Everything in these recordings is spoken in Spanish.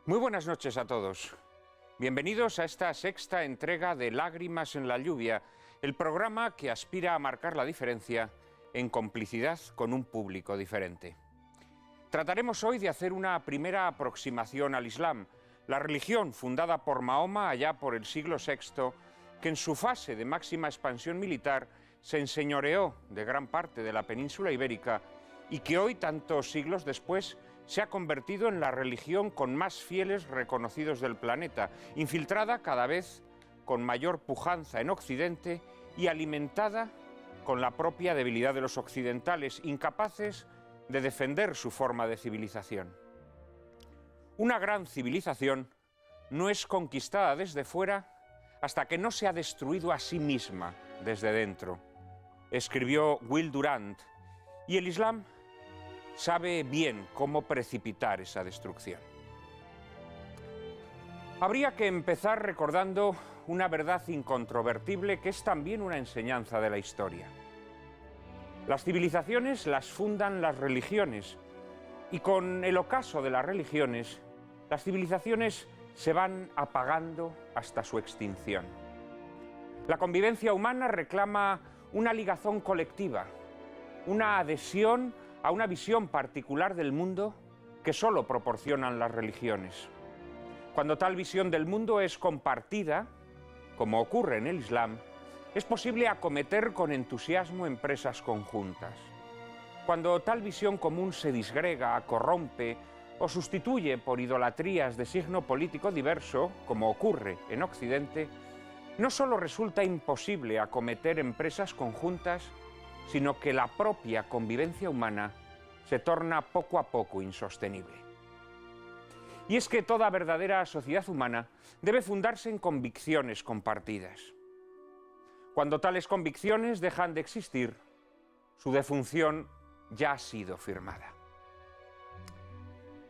Muy buenas noches a todos. Bienvenidos a esta sexta entrega de Lágrimas en la lluvia, el programa que aspira a marcar la diferencia en complicidad con un público diferente. Trataremos hoy de hacer una primera aproximación al Islam, la religión fundada por Mahoma allá por el siglo VI, que en su fase de máxima expansión militar se enseñoreó de gran parte de la península ibérica y que hoy, tantos siglos después, se ha convertido en la religión con más fieles reconocidos del planeta, infiltrada cada vez con mayor pujanza en Occidente y alimentada con la propia debilidad de los occidentales, incapaces de defender su forma de civilización. Una gran civilización no es conquistada desde fuera hasta que no se ha destruido a sí misma desde dentro, escribió Will Durant, y el Islam sabe bien cómo precipitar esa destrucción. Habría que empezar recordando una verdad incontrovertible que es también una enseñanza de la historia. Las civilizaciones las fundan las religiones, y con el ocaso de las religiones, las civilizaciones se van apagando hasta su extinción. La convivencia humana reclama una ligazón colectiva, una adhesión a una visión particular del mundo que solo proporcionan las religiones. Cuando tal visión del mundo es compartida, como ocurre en el Islam, es posible acometer con entusiasmo empresas conjuntas. Cuando tal visión común se disgrega, corrompe o sustituye por idolatrías de signo político diverso, como ocurre en Occidente, no solo resulta imposible acometer empresas conjuntas, sino que la propia convivencia humana se torna poco a poco insostenible. Y es que toda verdadera sociedad humana debe fundarse en convicciones compartidas. Cuando tales convicciones dejan de existir, su defunción ya ha sido firmada.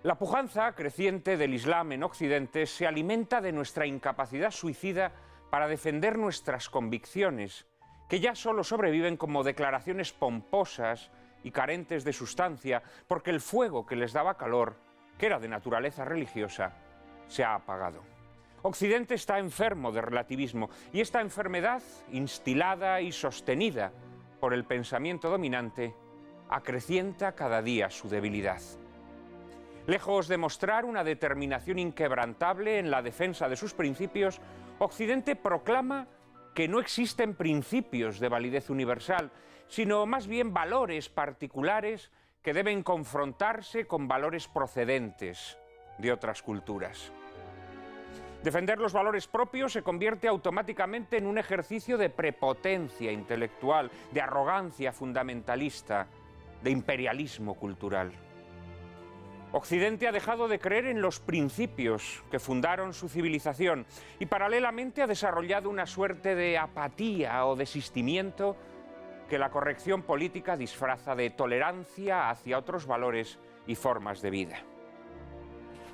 La pujanza creciente del Islam en Occidente se alimenta de nuestra incapacidad suicida para defender nuestras convicciones, que ya solo sobreviven como declaraciones pomposas y carentes de sustancia, porque el fuego que les daba calor, que era de naturaleza religiosa, se ha apagado. Occidente está enfermo de relativismo, y esta enfermedad, instilada y sostenida por el pensamiento dominante, acrecienta cada día su debilidad. Lejos de mostrar una determinación inquebrantable en la defensa de sus principios, Occidente proclama que no existen principios de validez universal, sino más bien valores particulares que deben confrontarse con valores procedentes de otras culturas. Defender los valores propios se convierte automáticamente en un ejercicio de prepotencia intelectual, de arrogancia fundamentalista, de imperialismo cultural. Occidente ha dejado de creer en los principios que fundaron su civilización y paralelamente ha desarrollado una suerte de apatía o desistimiento que la corrección política disfraza de tolerancia hacia otros valores y formas de vida.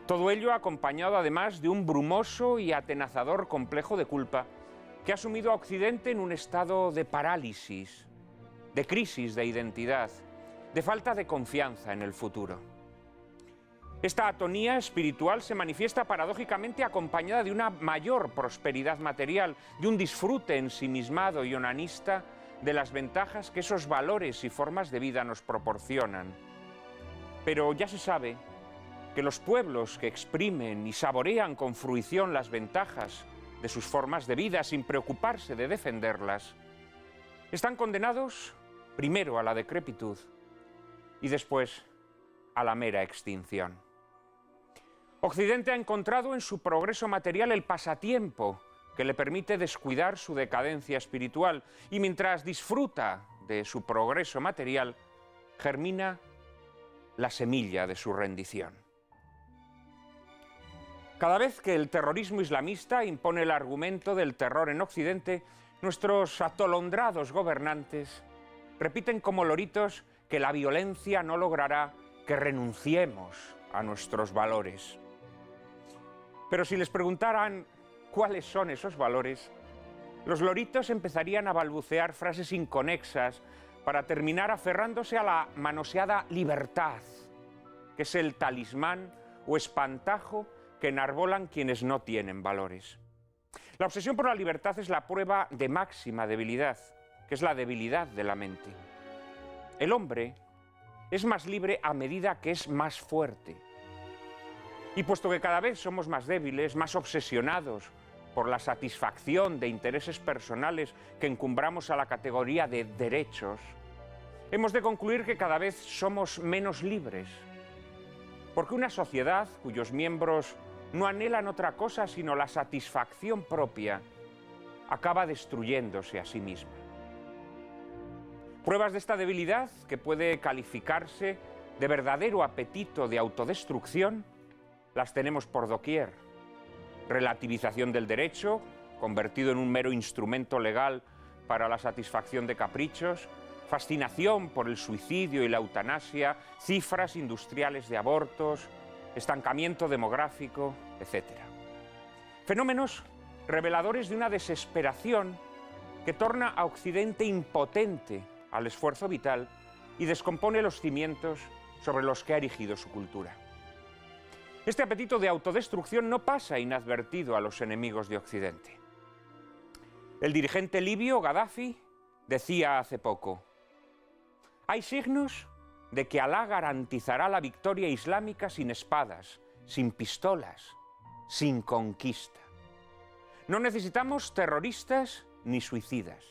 Todo ello acompañado además de un brumoso y atenazador complejo de culpa que ha sumido a Occidente en un estado de parálisis, de crisis de identidad, de falta de confianza en el futuro. Esta atonía espiritual se manifiesta paradójicamente acompañada de una mayor prosperidad material, de un disfrute ensimismado y onanista de las ventajas que esos valores y formas de vida nos proporcionan. Pero ya se sabe que los pueblos que exprimen y saborean con fruición las ventajas de sus formas de vida sin preocuparse de defenderlas, están condenados primero a la decrepitud y después a la mera extinción. Occidente ha encontrado en su progreso material el pasatiempo que le permite descuidar su decadencia espiritual y mientras disfruta de su progreso material, germina la semilla de su rendición. Cada vez que el terrorismo islamista impone el argumento del terror en Occidente, nuestros atolondrados gobernantes repiten como loritos que la violencia no logrará que renunciemos a nuestros valores. Pero si les preguntaran cuáles son esos valores, los loritos empezarían a balbucear frases inconexas para terminar aferrándose a la manoseada libertad, que es el talismán o espantajo que enarbolan quienes no tienen valores. La obsesión por la libertad es la prueba de máxima debilidad, que es la debilidad de la mente. El hombre es más libre a medida que es más fuerte. Y puesto que cada vez somos más débiles, más obsesionados por la satisfacción de intereses personales que encumbramos a la categoría de derechos, hemos de concluir que cada vez somos menos libres. Porque una sociedad cuyos miembros no anhelan otra cosa sino la satisfacción propia, acaba destruyéndose a sí misma. Pruebas de esta debilidad, que puede calificarse de verdadero apetito de autodestrucción, las tenemos por doquier. Relativización del derecho, convertido en un mero instrumento legal para la satisfacción de caprichos, fascinación por el suicidio y la eutanasia, cifras industriales de abortos, estancamiento demográfico, etc. Fenómenos reveladores de una desesperación que torna a Occidente impotente al esfuerzo vital y descompone los cimientos sobre los que ha erigido su cultura. Este apetito de autodestrucción no pasa inadvertido a los enemigos de Occidente. El dirigente libio Gaddafi decía hace poco: hay signos de que Alá garantizará la victoria islámica sin espadas, sin pistolas, sin conquista. No necesitamos terroristas ni suicidas.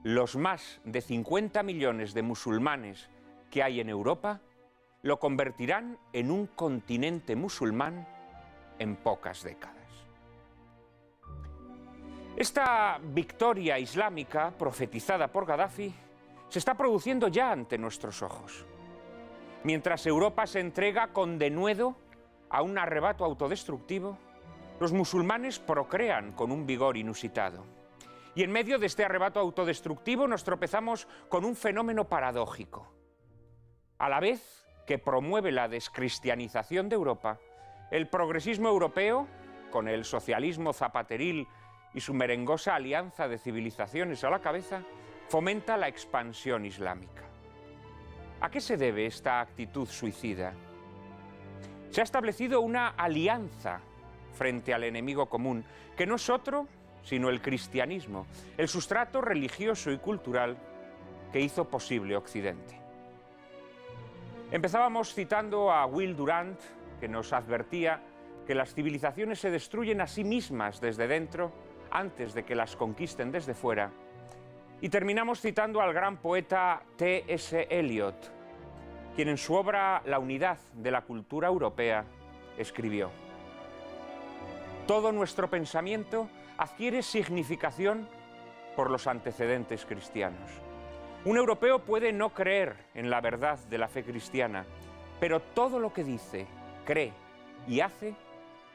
Los más de 50 millones de musulmanes que hay en Europa lo convertirán en un continente musulmán en pocas décadas. Esta victoria islámica profetizada por Gaddafi se está produciendo ya ante nuestros ojos. Mientras Europa se entrega con denuedo a un arrebato autodestructivo, los musulmanes procrean con un vigor inusitado. Y en medio de este arrebato autodestructivo nos tropezamos con un fenómeno paradójico. A la vez que promueve la descristianización de Europa, el progresismo europeo, con el socialismo zapateril y su merengosa alianza de civilizaciones a la cabeza, fomenta la expansión islámica. ¿A qué se debe esta actitud suicida? Se ha establecido una alianza frente al enemigo común, que no es otro sino el cristianismo, el sustrato religioso y cultural que hizo posible Occidente. Empezábamos citando a Will Durant, que nos advertía que las civilizaciones se destruyen a sí mismas desde dentro antes de que las conquisten desde fuera. Y terminamos citando al gran poeta T.S. Eliot, quien en su obra La unidad de la cultura europea escribió: todo nuestro pensamiento adquiere significación por los antecedentes cristianos. Un europeo puede no creer en la verdad de la fe cristiana, pero todo lo que dice, cree y hace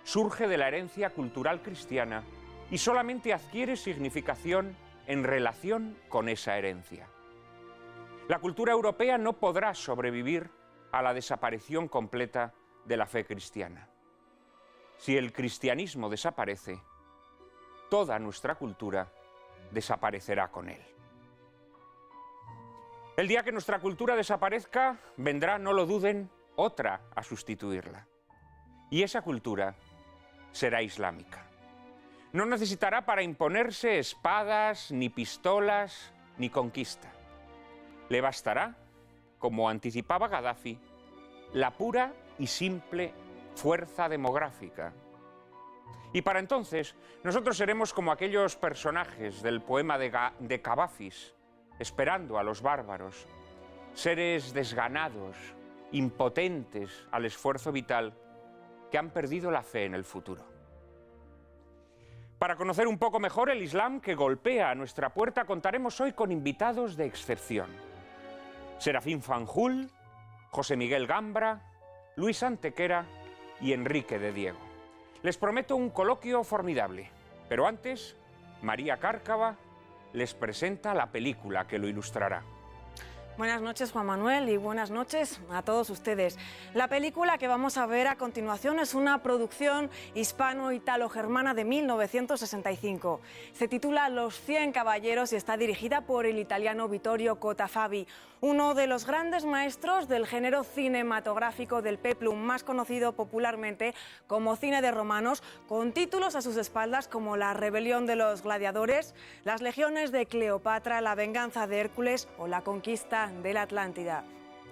surge de la herencia cultural cristiana y solamente adquiere significación en relación con esa herencia. La cultura europea no podrá sobrevivir a la desaparición completa de la fe cristiana. Si el cristianismo desaparece, toda nuestra cultura desaparecerá con él. El día que nuestra cultura desaparezca, vendrá, no lo duden, otra a sustituirla. Y esa cultura será islámica. No necesitará para imponerse espadas, ni pistolas, ni conquista. Le bastará, como anticipaba Gaddafi, la pura y simple fuerza demográfica. Y para entonces, nosotros seremos como aquellos personajes del poema de Cavafis, esperando a los bárbaros, seres desganados, impotentes al esfuerzo vital, que han perdido la fe en el futuro. Para conocer un poco mejor el Islam que golpea a nuestra puerta, contaremos hoy con invitados de excepción. Serafín Fanjul, José Miguel Gambra, Luis Antequera y Enrique de Diego. Les prometo un coloquio formidable, pero antes, María Cárcava les presenta la película que lo ilustrará. Buenas noches, Juan Manuel, y buenas noches a todos ustedes. La película que vamos a ver a continuación es una producción hispano-italo-germana de 1965. Se titula Los 100 caballeros y está dirigida por el italiano Vittorio Cotafavi, uno de los grandes maestros del género cinematográfico del peplum, más conocido popularmente como cine de romanos, con títulos a sus espaldas como La rebelión de los gladiadores, Las legiones de Cleopatra, La venganza de Hércules o La conquista de la Atlántida.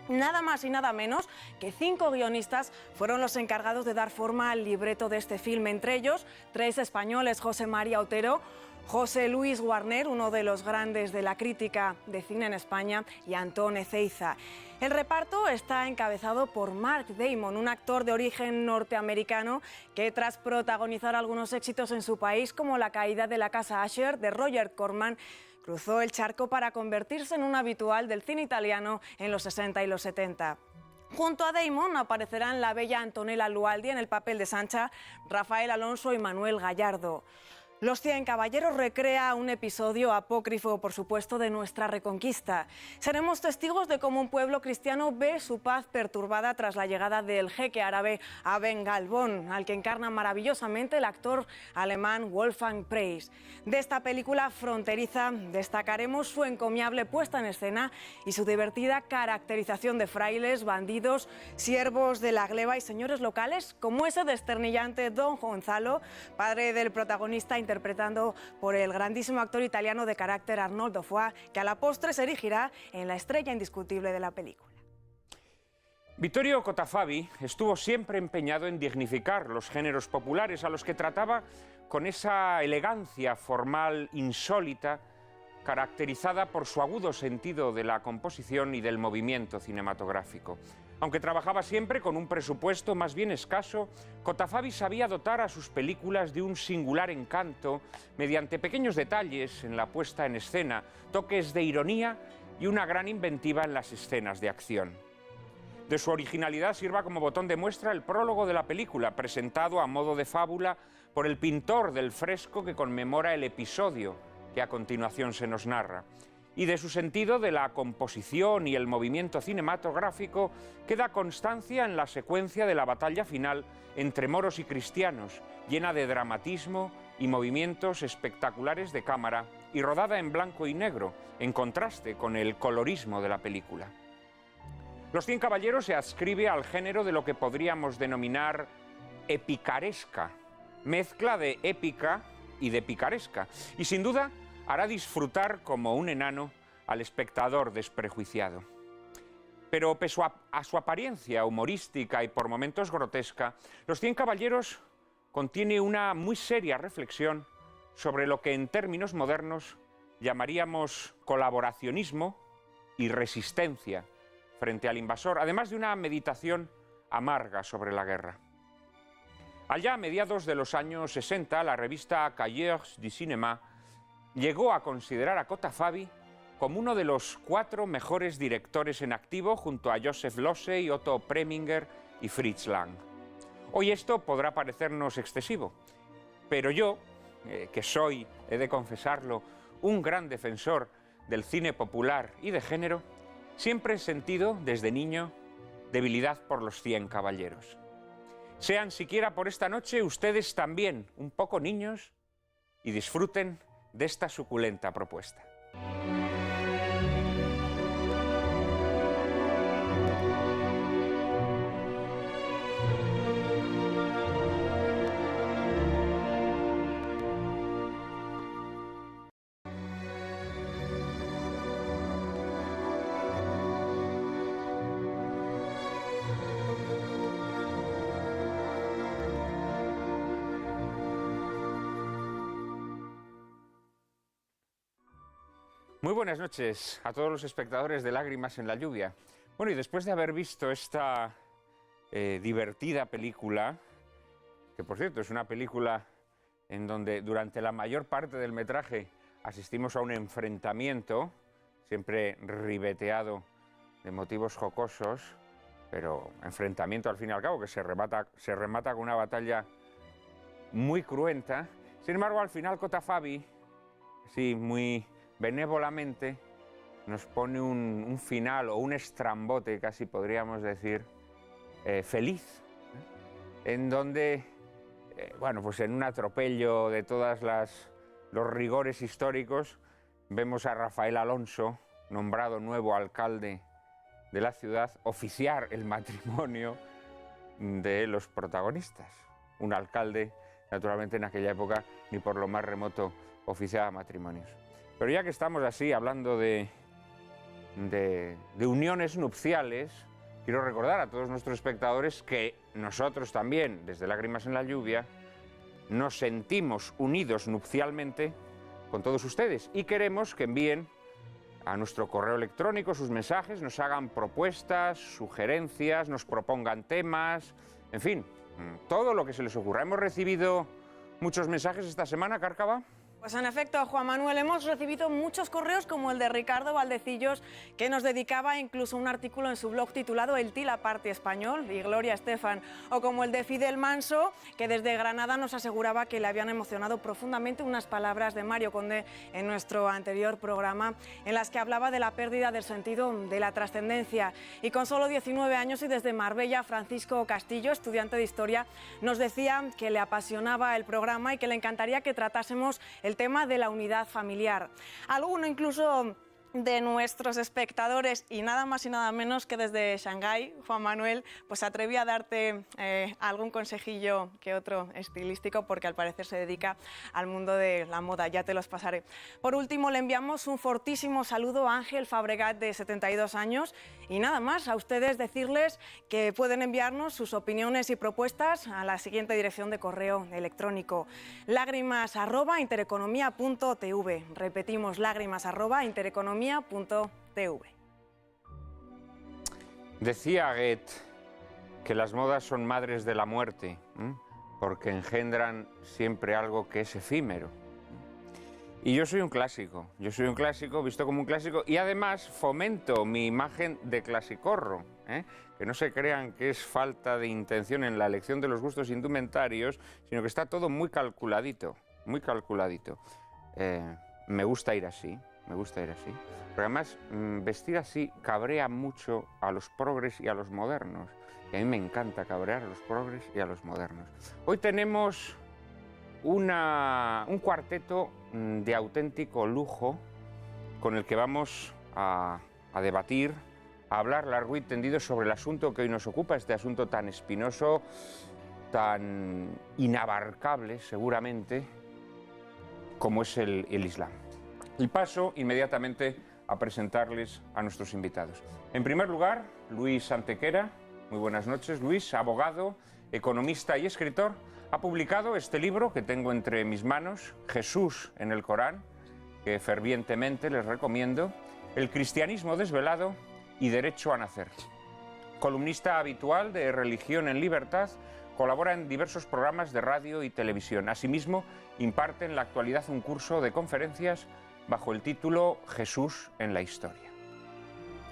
Nada más y nada menos que 5 guionistas fueron los encargados de dar forma al libreto de este filme, entre ellos 3 españoles: José María Otero, José Luis Guarner, uno de los grandes de la crítica de cine en España, y Antón Ezeiza. El reparto está encabezado por Matt Damon, un actor de origen norteamericano que, tras protagonizar algunos éxitos en su país como La caída de la casa Usher de Roger Corman, cruzó el charco para convertirse en un habitual del cine italiano en los 60 y los 70. Junto a Damon aparecerán la bella Antonella Lualdi en el papel de Sancha, Rafael Alonso y Manuel Gallardo. Los 100 caballeros recrea un episodio apócrifo, por supuesto, de nuestra Reconquista. Seremos testigos de cómo un pueblo cristiano ve su paz perturbada tras la llegada del jeque árabe Aben Galbón, al que encarna maravillosamente el actor alemán Wolfgang Preis. De esta película fronteriza destacaremos su encomiable puesta en escena y su divertida caracterización de frailes, bandidos, siervos de la gleba y señores locales, como ese desternillante Don Gonzalo, padre del protagonista, interpretando por el grandísimo actor italiano de carácter Arnoldo Foix, que a la postre se erigirá en la estrella indiscutible de la película. Vittorio Cotafavi estuvo siempre empeñado en dignificar los géneros populares, a los que trataba con esa elegancia formal insólita, caracterizada por su agudo sentido de la composición y del movimiento cinematográfico. Aunque trabajaba siempre con un presupuesto más bien escaso, Cotafavi sabía dotar a sus películas de un singular encanto mediante pequeños detalles en la puesta en escena, toques de ironía y una gran inventiva en las escenas de acción. De su originalidad sirva como botón de muestra el prólogo de la película, presentado a modo de fábula por el pintor del fresco que conmemora el episodio que a continuación se nos narra. Y de su sentido de la composición y el movimiento cinematográfico queda constancia en la secuencia de la batalla final entre moros y cristianos, llena de dramatismo y movimientos espectaculares de cámara y rodada en blanco y negro, en contraste con el colorismo de la película. Los 100 caballeros se adscribe al género de lo que podríamos denominar epicaresca, mezcla de épica y de picaresca, y sin duda hará disfrutar como un enano al espectador desprejuiciado. Pero pese a su apariencia humorística y por momentos grotesca, Los 100 caballeros contiene una muy seria reflexión sobre lo que en términos modernos llamaríamos colaboracionismo y resistencia frente al invasor, además de una meditación amarga sobre la guerra. Allá a mediados de los años 60, la revista Cahiers du Cinéma llegó a considerar a Cotafavi como uno de los 4 mejores directores en activo, junto a Joseph Losey, Otto Preminger y Fritz Lang. Hoy esto podrá parecernos excesivo, pero yo, que soy, he de confesarlo, un gran defensor del cine popular y de género, siempre he sentido, desde niño, debilidad por los 100 caballeros. Sean siquiera por esta noche ustedes también un poco niños y disfruten de esta suculenta propuesta. Muy buenas noches a todos los espectadores de Lágrimas en la lluvia. Bueno, y después de haber visto esta divertida película, que por cierto es una película en donde durante la mayor parte del metraje asistimos a un enfrentamiento, siempre ribeteado de motivos jocosos, pero enfrentamiento al fin y al cabo que se remata con una batalla muy cruenta. Sin embargo, al final Cotafavi, sí, muy benévolamente, nos pone un final o un estrambote, casi podríamos decir, feliz, en donde, bueno, pues en un atropello de todos los rigores históricos, vemos a Rafael Alonso, nombrado nuevo alcalde de la ciudad, oficiar el matrimonio de los protagonistas. Un alcalde, naturalmente, en aquella época, ni por lo más remoto oficiaba matrimonios. Pero ya que estamos así hablando de uniones nupciales, quiero recordar a todos nuestros espectadores que nosotros también, desde Lágrimas en la Lluvia, nos sentimos unidos nupcialmente con todos ustedes y queremos que envíen a nuestro correo electrónico sus mensajes, nos hagan propuestas, sugerencias, nos propongan temas, en fin, todo lo que se les ocurra. Hemos recibido muchos mensajes esta semana, Cárcava. Pues en efecto, Juan Manuel, hemos recibido muchos correos como el de Ricardo Valdecillos, que nos dedicaba incluso un artículo en su blog titulado El Tila Party Español, y Gloria Estefan, o como el de Fidel Manso, que desde Granada nos aseguraba que le habían emocionado profundamente unas palabras de Mario Conde en nuestro anterior programa, en las que hablaba de la pérdida del sentido de la trascendencia. Y con solo 19 años y desde Marbella, Francisco Castillo, estudiante de Historia, nos decía que le apasionaba el programa y que le encantaría que tratásemos el tema de la unidad familiar. Alguno incluso de nuestros espectadores, y nada más y nada menos que desde Shanghái, Juan Manuel, pues atreví a darte algún consejillo que otro estilístico, porque al parecer se dedica al mundo de la moda, ya te los pasaré. Por último, le enviamos un fortísimo saludo a Ángel Fabregat, de 72 años, y nada más, a ustedes decirles que pueden enviarnos sus opiniones y propuestas a la siguiente dirección de correo electrónico: lágrimas@intereconomia.tv. Repetimos, lágrimas@intereconomia.tv. Decía Goethe que las modas son madres de la muerte, porque engendran siempre algo que es efímero. Y yo soy un clásico visto como un clásico, y además fomento mi imagen de clasicorro, que no se crean que es falta de intención en la elección de los gustos indumentarios, sino que está todo muy calculadito, muy calculadito. Me gusta ir así. Pero además, vestir así cabrea mucho a los progres y a los modernos. Y a mí me encanta cabrear a los progres y a los modernos. Hoy tenemos un cuarteto de auténtico lujo con el que vamos a debatir, a hablar largo y tendido sobre el asunto que hoy nos ocupa, este asunto tan espinoso, tan inabarcable seguramente, como es el Islam. Y paso inmediatamente a presentarles a nuestros invitados. En primer lugar, Luis Antequera. Muy buenas noches, Luis, abogado, economista y escritor. Ha publicado este libro que tengo entre mis manos, Jesús en el Corán, que fervientemente les recomiendo, El cristianismo desvelado y Derecho a nacer. Columnista habitual de Religión en Libertad, colabora en diversos programas de radio y televisión. Asimismo, imparte en la actualidad un curso de conferencias bajo el título Jesús en la historia.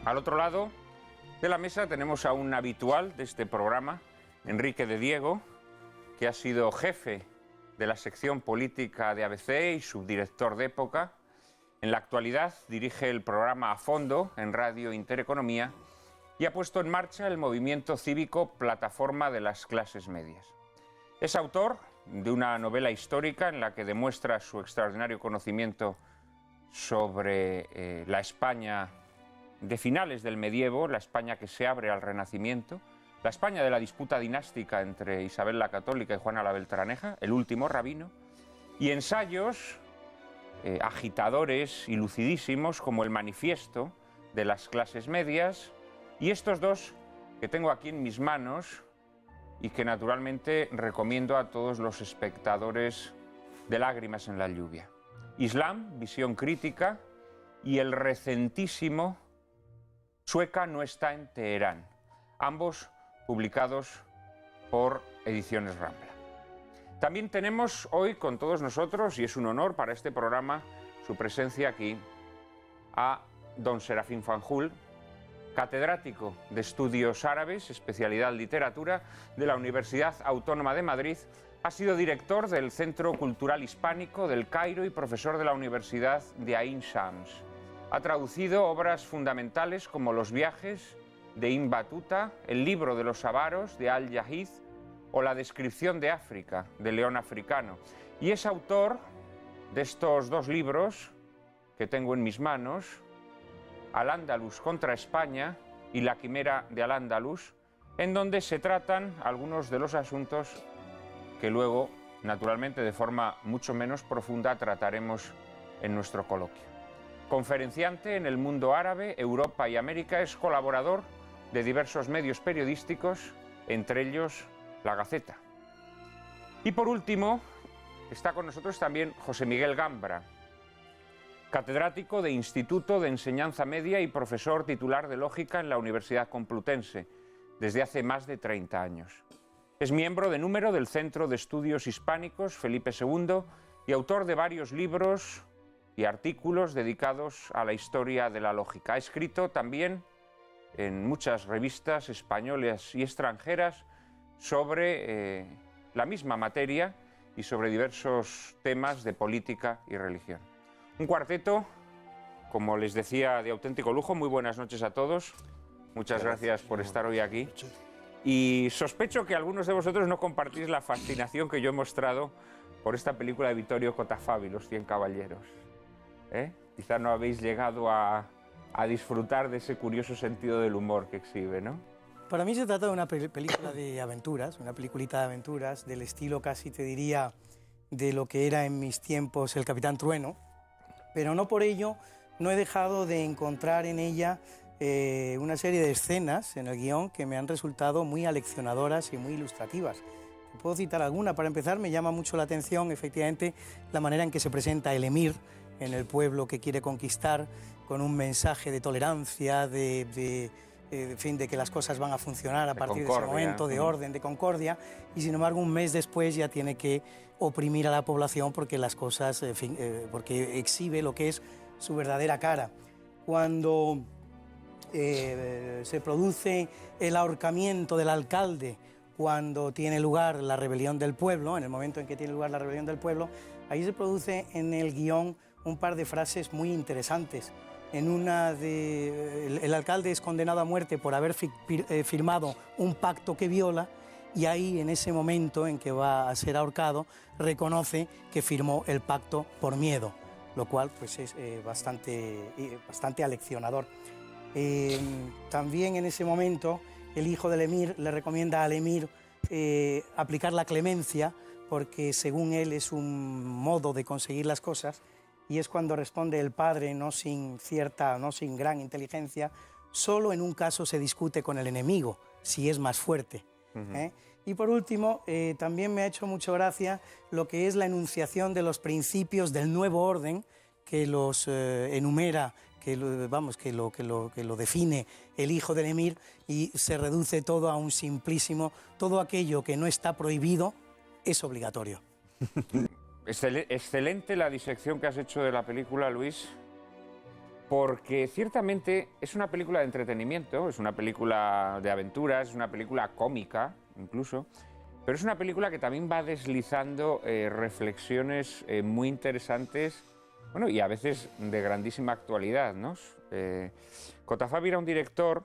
Al otro lado de la mesa tenemos a un habitual de este programa, Enrique de Diego, que ha sido jefe de la sección política de ABC y subdirector de Época. En la actualidad dirige el programa A Fondo en Radio Intereconomía y ha puesto en marcha el movimiento cívico Plataforma de las Clases Medias. Es autor de una novela histórica en la que demuestra su extraordinario conocimiento sobre la España de finales del medievo, la España que se abre al Renacimiento, la España de la disputa dinástica entre Isabel la Católica y Juana la Beltraneja, el último rabino, y ensayos agitadores y lucidísimos como El Manifiesto de las Clases Medias, y estos dos que tengo aquí en mis manos y que naturalmente recomiendo a todos los espectadores de Lágrimas en la Lluvia: Islam, visión crítica, y el recentísimo Sueca no está en Teherán, ambos publicados por Ediciones Rambla. También tenemos hoy con todos nosotros, y es un honor para este programa, su presencia aquí, a don Serafín Fanjul, catedrático de Estudios Árabes, especialidad Literatura, de la Universidad Autónoma de Madrid. Ha sido director del Centro Cultural Hispánico del Cairo y profesor de la Universidad de Ain Shams. Ha traducido obras fundamentales como Los viajes de Ibn Battuta, El libro de los avaros de Al-Jahiz o La descripción de África de León Africano. Y es autor de estos dos libros que tengo en mis manos, Al-Ándalus contra España y La quimera de Al-Ándalus, en donde se tratan algunos de los asuntos que luego, naturalmente, de forma mucho menos profunda, trataremos en nuestro coloquio. Conferenciante en el mundo árabe, Europa y América, es colaborador de diversos medios periodísticos, entre ellos La Gaceta. Y por último, está con nosotros también José Miguel Gambra, catedrático de Instituto de Enseñanza Media y profesor titular de Lógica en la Universidad Complutense, desde hace más de 30 años. Es miembro de número del Centro de Estudios Hispánicos Felipe II y autor de varios libros y artículos dedicados a la historia de la lógica. Ha escrito también en muchas revistas españolas y extranjeras sobre la misma materia y sobre diversos temas de política y religión. Un cuarteto, como les decía, de auténtico lujo. Muy buenas noches a todos. Muchas gracias por estar hoy aquí. Y sospecho que algunos de vosotros no compartís la fascinación que yo he mostrado por esta película de Vittorio Cotafavi, Los 100 caballeros. Quizá no habéis llegado a disfrutar de ese curioso sentido del humor que exhibe, ¿no? Para mí se trata de una película de aventuras, una peliculita de aventuras, del estilo casi te diría de lo que era en mis tiempos El Capitán Trueno, pero no por ello no he dejado de encontrar en ella una serie de escenas en el guión que me han resultado muy aleccionadoras y muy ilustrativas. Puedo citar alguna. Para empezar, me llama mucho la atención, efectivamente, la manera en que se presenta el emir en el pueblo que quiere conquistar, con un mensaje de tolerancia, de que las cosas van a funcionar a partir de ese momento, de orden, de concordia, y sin embargo un mes después ya tiene que oprimir a la población porque las cosas, porque exhibe lo que es su verdadera cara. Cuando se produce el ahorcamiento del alcalde, cuando tiene lugar la rebelión del pueblo, en el momento en que tiene lugar la rebelión del pueblo, ahí se produce en el guión un par de frases muy interesantes. En una el alcalde es condenado a muerte por haber firmado un pacto que viola, y ahí, en ese momento en que va a ser ahorcado, reconoce que firmó el pacto por miedo, lo cual pues, es bastante aleccionador. También en ese momento el hijo del emir le recomienda al emir aplicar la clemencia, porque según él es un modo de conseguir las cosas, y es cuando responde el padre, no sin gran inteligencia: solo en un caso se discute con el enemigo, si es más fuerte. Y por último, también me ha hecho mucha gracia lo que es la enunciación de los principios del nuevo orden, que los enumera, que lo define el hijo del emir, y se reduce todo a un simplísimo: todo aquello que no está prohibido es obligatorio. Excelente la disección que has hecho de la película, Luis, porque ciertamente es una película de entretenimiento, es una película de aventuras, es una película cómica incluso, pero es una película que también va deslizando reflexiones muy interesantes, bueno, y a veces de grandísima actualidad, ¿no? Cotafavi era un director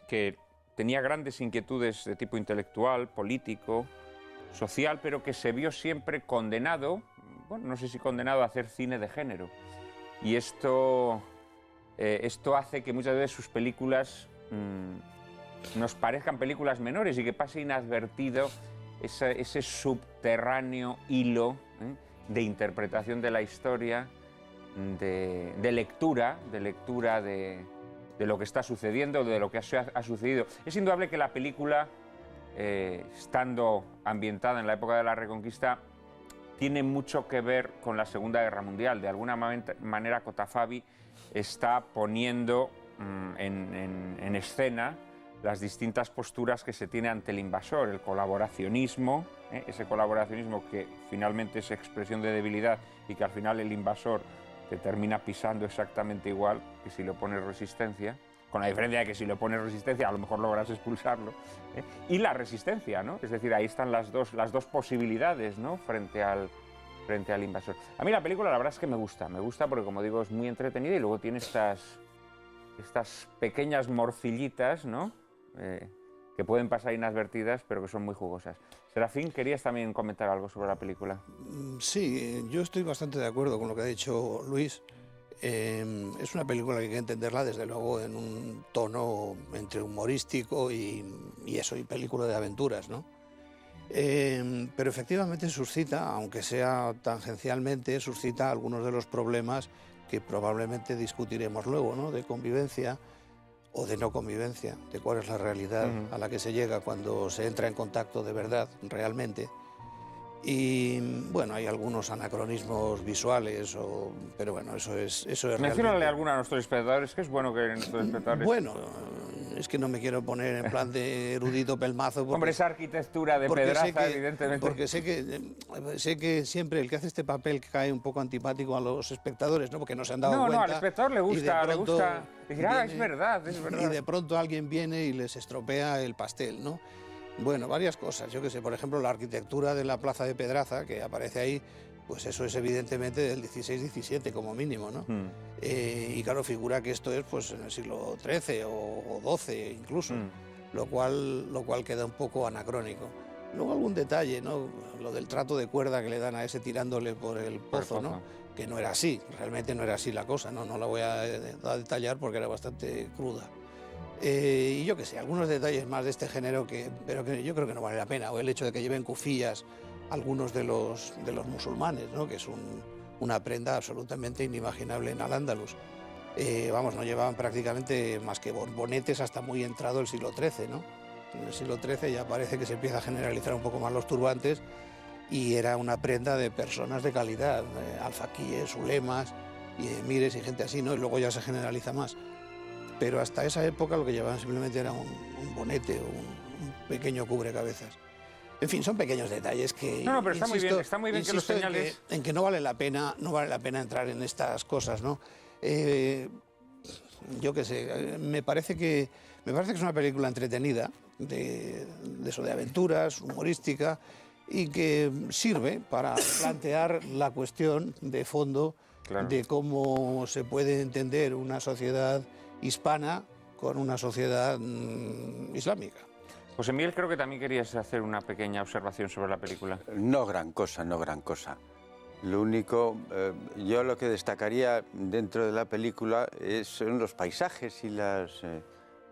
que tenía grandes inquietudes de tipo intelectual, político, social, pero que se vio siempre condenado, bueno, no sé si condenado a hacer cine de género. Y esto hace que muchas veces sus películas nos parezcan películas menores y que pase inadvertido ese subterráneo hilo de interpretación de la historia, de lectura de lo que está sucediendo, de lo que ha sucedido. Es indudable que la película, estando ambientada en la época de la Reconquista, tiene mucho que ver con la Segunda Guerra Mundial. De alguna manera Cotafavi está poniendo en escena las distintas posturas que se tiene ante el invasor, el colaboracionismo, ese colaboracionismo que finalmente es expresión de debilidad y que al final el invasor te termina pisando exactamente igual que si le pones resistencia, con la diferencia de que si le pones resistencia a lo mejor logras expulsarlo, y la resistencia, ¿no? Es decir, ahí están las dos posibilidades, ¿no? Frente al frente al invasor. A mí la película la verdad es que me gusta porque, como digo, es muy entretenida y luego tiene estas pequeñas morcillitas, ¿no? Que pueden pasar inadvertidas, pero que son muy jugosas. Serafín, ¿querías también comentar algo sobre la película? Sí, yo estoy bastante de acuerdo con lo que ha dicho Luis. Es una película que hay que entenderla, desde luego, en un tono entre humorístico y película de aventuras, ¿no? Pero efectivamente suscita, aunque sea tangencialmente, suscita algunos de los problemas que probablemente discutiremos luego, ¿no? De convivencia o de no convivencia, de cuál es la realidad a la que se llega cuando se entra en contacto de verdad, realmente. Y bueno, hay algunos anacronismos visuales, pero bueno, eso es Menciónale realmente... alguna a nuestros espectadores, que es bueno que nuestros espectadores... Bueno, es que no me quiero poner en plan de erudito pelmazo. Porque, hombre, esa arquitectura de Pedraza, evidentemente. Porque sé que siempre el que hace este papel cae un poco antipático a los espectadores, ¿no? Porque no se han dado cuenta. No, al espectador le gusta, decir, es verdad. Y de pronto alguien viene y les estropea el pastel, ¿no? Bueno, varias cosas. Yo qué sé, por ejemplo, la arquitectura de la plaza de Pedraza, que aparece ahí, pues eso es evidentemente del 16-17 como mínimo, ¿no? Y claro, figura que esto es pues en el siglo XIII o XII incluso, lo cual queda un poco anacrónico. Luego algún detalle, ¿no? Lo del trato de cuerda que le dan a ese tirándole por el pozo, ¿no? Que no era así, realmente no era así la cosa, ¿no? No la voy a detallar porque era bastante cruda. Y yo qué sé, algunos detalles más de este género pero que yo creo que no vale la pena, o el hecho de que lleven cufillas algunos de los musulmanes, ¿no? Que es una prenda absolutamente inimaginable en Al-Ándalus. Vamos, no llevaban prácticamente más que borbonetes hasta muy entrado el siglo XIII, ¿no? En el siglo XIII ya parece que se empieza a generalizar un poco más los turbantes y era una prenda de personas de calidad, alfaquíes, ulemas, y emires y gente así, ¿no? Y luego ya se generaliza más. Pero hasta esa época lo que llevaban simplemente era un bonete o un pequeño cubrecabezas. En fin, son pequeños detalles que... No, pero está muy bien que los señales... En que no vale la pena entrar en estas cosas, ¿no? Yo qué sé, me parece que es una película entretenida, de aventuras, humorística, y que sirve para plantear la cuestión de fondo de cómo se puede entender una sociedad hispana con una sociedad islámica. José Miguel, creo que también querías hacer una pequeña observación sobre la película. No gran cosa. Lo único, yo lo que destacaría dentro de la película son los paisajes y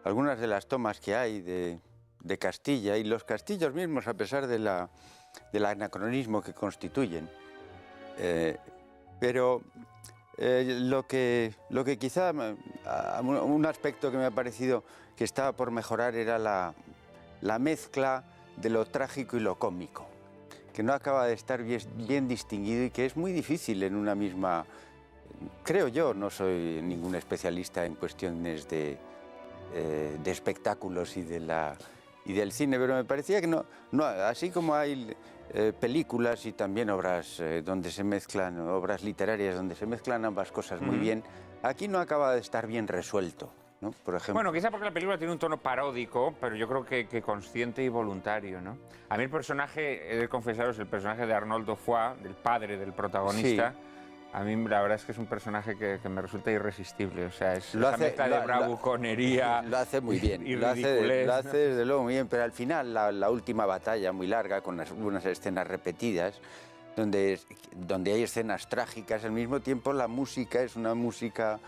algunas de las tomas que hay de Castilla y los castillos mismos, a pesar del anacronismo que constituyen. Pero lo que quizá, un aspecto que me ha parecido que estaba por mejorar era la mezcla de lo trágico y lo cómico, que no acaba de estar bien distinguido y que es muy difícil en una misma... Creo yo, no soy ningún especialista en cuestiones de espectáculos y del cine, pero me parecía que no así como hay películas y también obras donde se mezclan, obras literarias donde se mezclan ambas cosas muy bien, aquí no acaba de estar bien resuelto, ¿no? Por ejemplo. Bueno, quizá porque la película tiene un tono paródico, pero yo creo que consciente y voluntario, ¿no? A mí el personaje, he de confesaros, el personaje de Arnoldo Foix, del padre del protagonista, sí. A mí la verdad es que es un personaje que me resulta irresistible, o sea, es esa mezcla de bravuconería. Lo hace muy bien, y lo hace desde luego muy bien, pero al final la última batalla muy larga, con unas escenas repetidas, donde hay escenas trágicas, al mismo tiempo la música es una música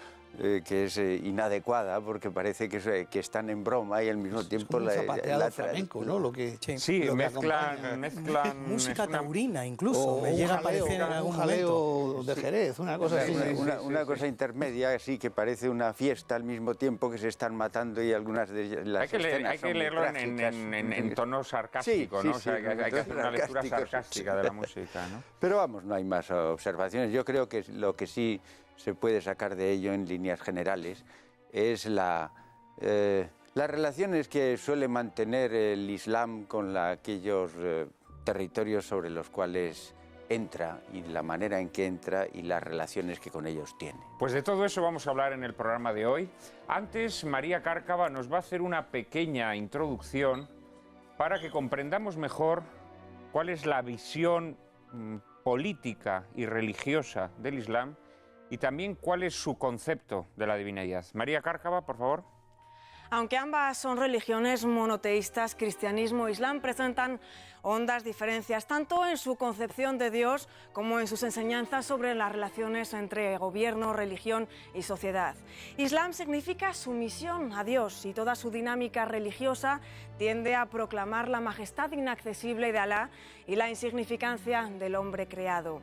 que es inadecuada, porque parece que están en broma y al mismo tiempo un zapateado flamenco, ¿no? Sí, mezclan música taurina incluso, me llega a parecer en algún jaleo de Jerez, una cosa así. Una cosa intermedia, así, que parece una fiesta al mismo tiempo que se están matando y algunas de las escenas hay que leerlo en tono sarcástico, ¿no? O sea, hay que hacer una lectura sarcástica de la música, ¿no? Pero vamos, no hay más observaciones. Yo creo que lo que sí se puede sacar de ello en líneas generales es las relaciones que suele mantener el Islam con aquellos territorios sobre los cuales entra y la manera en que entra y las relaciones que con ellos tiene. Pues de todo eso vamos a hablar en el programa de hoy. Antes, María Cárcava nos va a hacer una pequeña introducción para que comprendamos mejor cuál es la visión política y religiosa del Islam y también cuál es su concepto de la divinidad. María Cárcava, por favor. Aunque ambas son religiones monoteístas, cristianismo e islam presentan hondas diferencias, tanto en su concepción de Dios como en sus enseñanzas sobre las relaciones entre gobierno, religión y sociedad. Islam significa sumisión a Dios y toda su dinámica religiosa tiende a proclamar la majestad inaccesible de Alá y la insignificancia del hombre creado.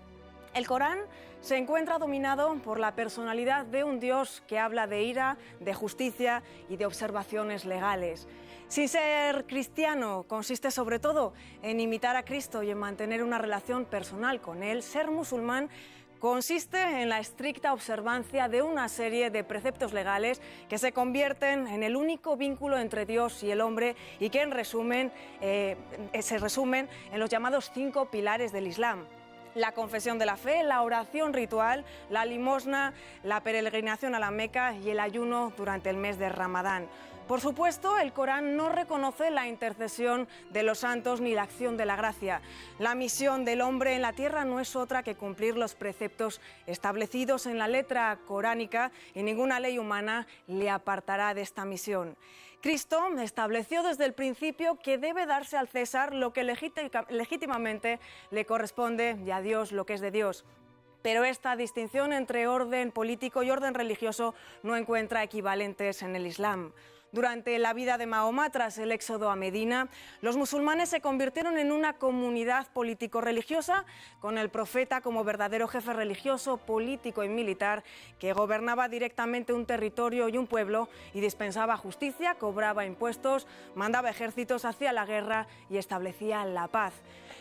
El Corán se encuentra dominado por la personalidad de un Dios que habla de ira, de justicia y de observaciones legales. Sin ser cristiano, consiste sobre todo en imitar a Cristo y en mantener una relación personal con Él. Ser musulmán consiste en la estricta observancia de una serie de preceptos legales que se convierten en el único vínculo entre Dios y el hombre y que se resumen en los llamados 5 pilares del Islam: la confesión de la fe, la oración ritual, la limosna, la peregrinación a la Meca y el ayuno durante el mes de Ramadán. Por supuesto, el Corán no reconoce la intercesión de los santos ni la acción de la gracia. La misión del hombre en la tierra no es otra que cumplir los preceptos establecidos en la letra coránica y ninguna ley humana le apartará de esta misión. Cristo estableció desde el principio que debe darse al César lo que legítimamente le corresponde y a Dios lo que es de Dios. Pero esta distinción entre orden político y orden religioso no encuentra equivalentes en el Islam. Durante la vida de Mahoma, tras el éxodo a Medina, los musulmanes se convirtieron en una comunidad político-religiosa, con el profeta como verdadero jefe religioso, político y militar, que gobernaba directamente un territorio y un pueblo y dispensaba justicia, cobraba impuestos, mandaba ejércitos, hacía la guerra y establecía la paz.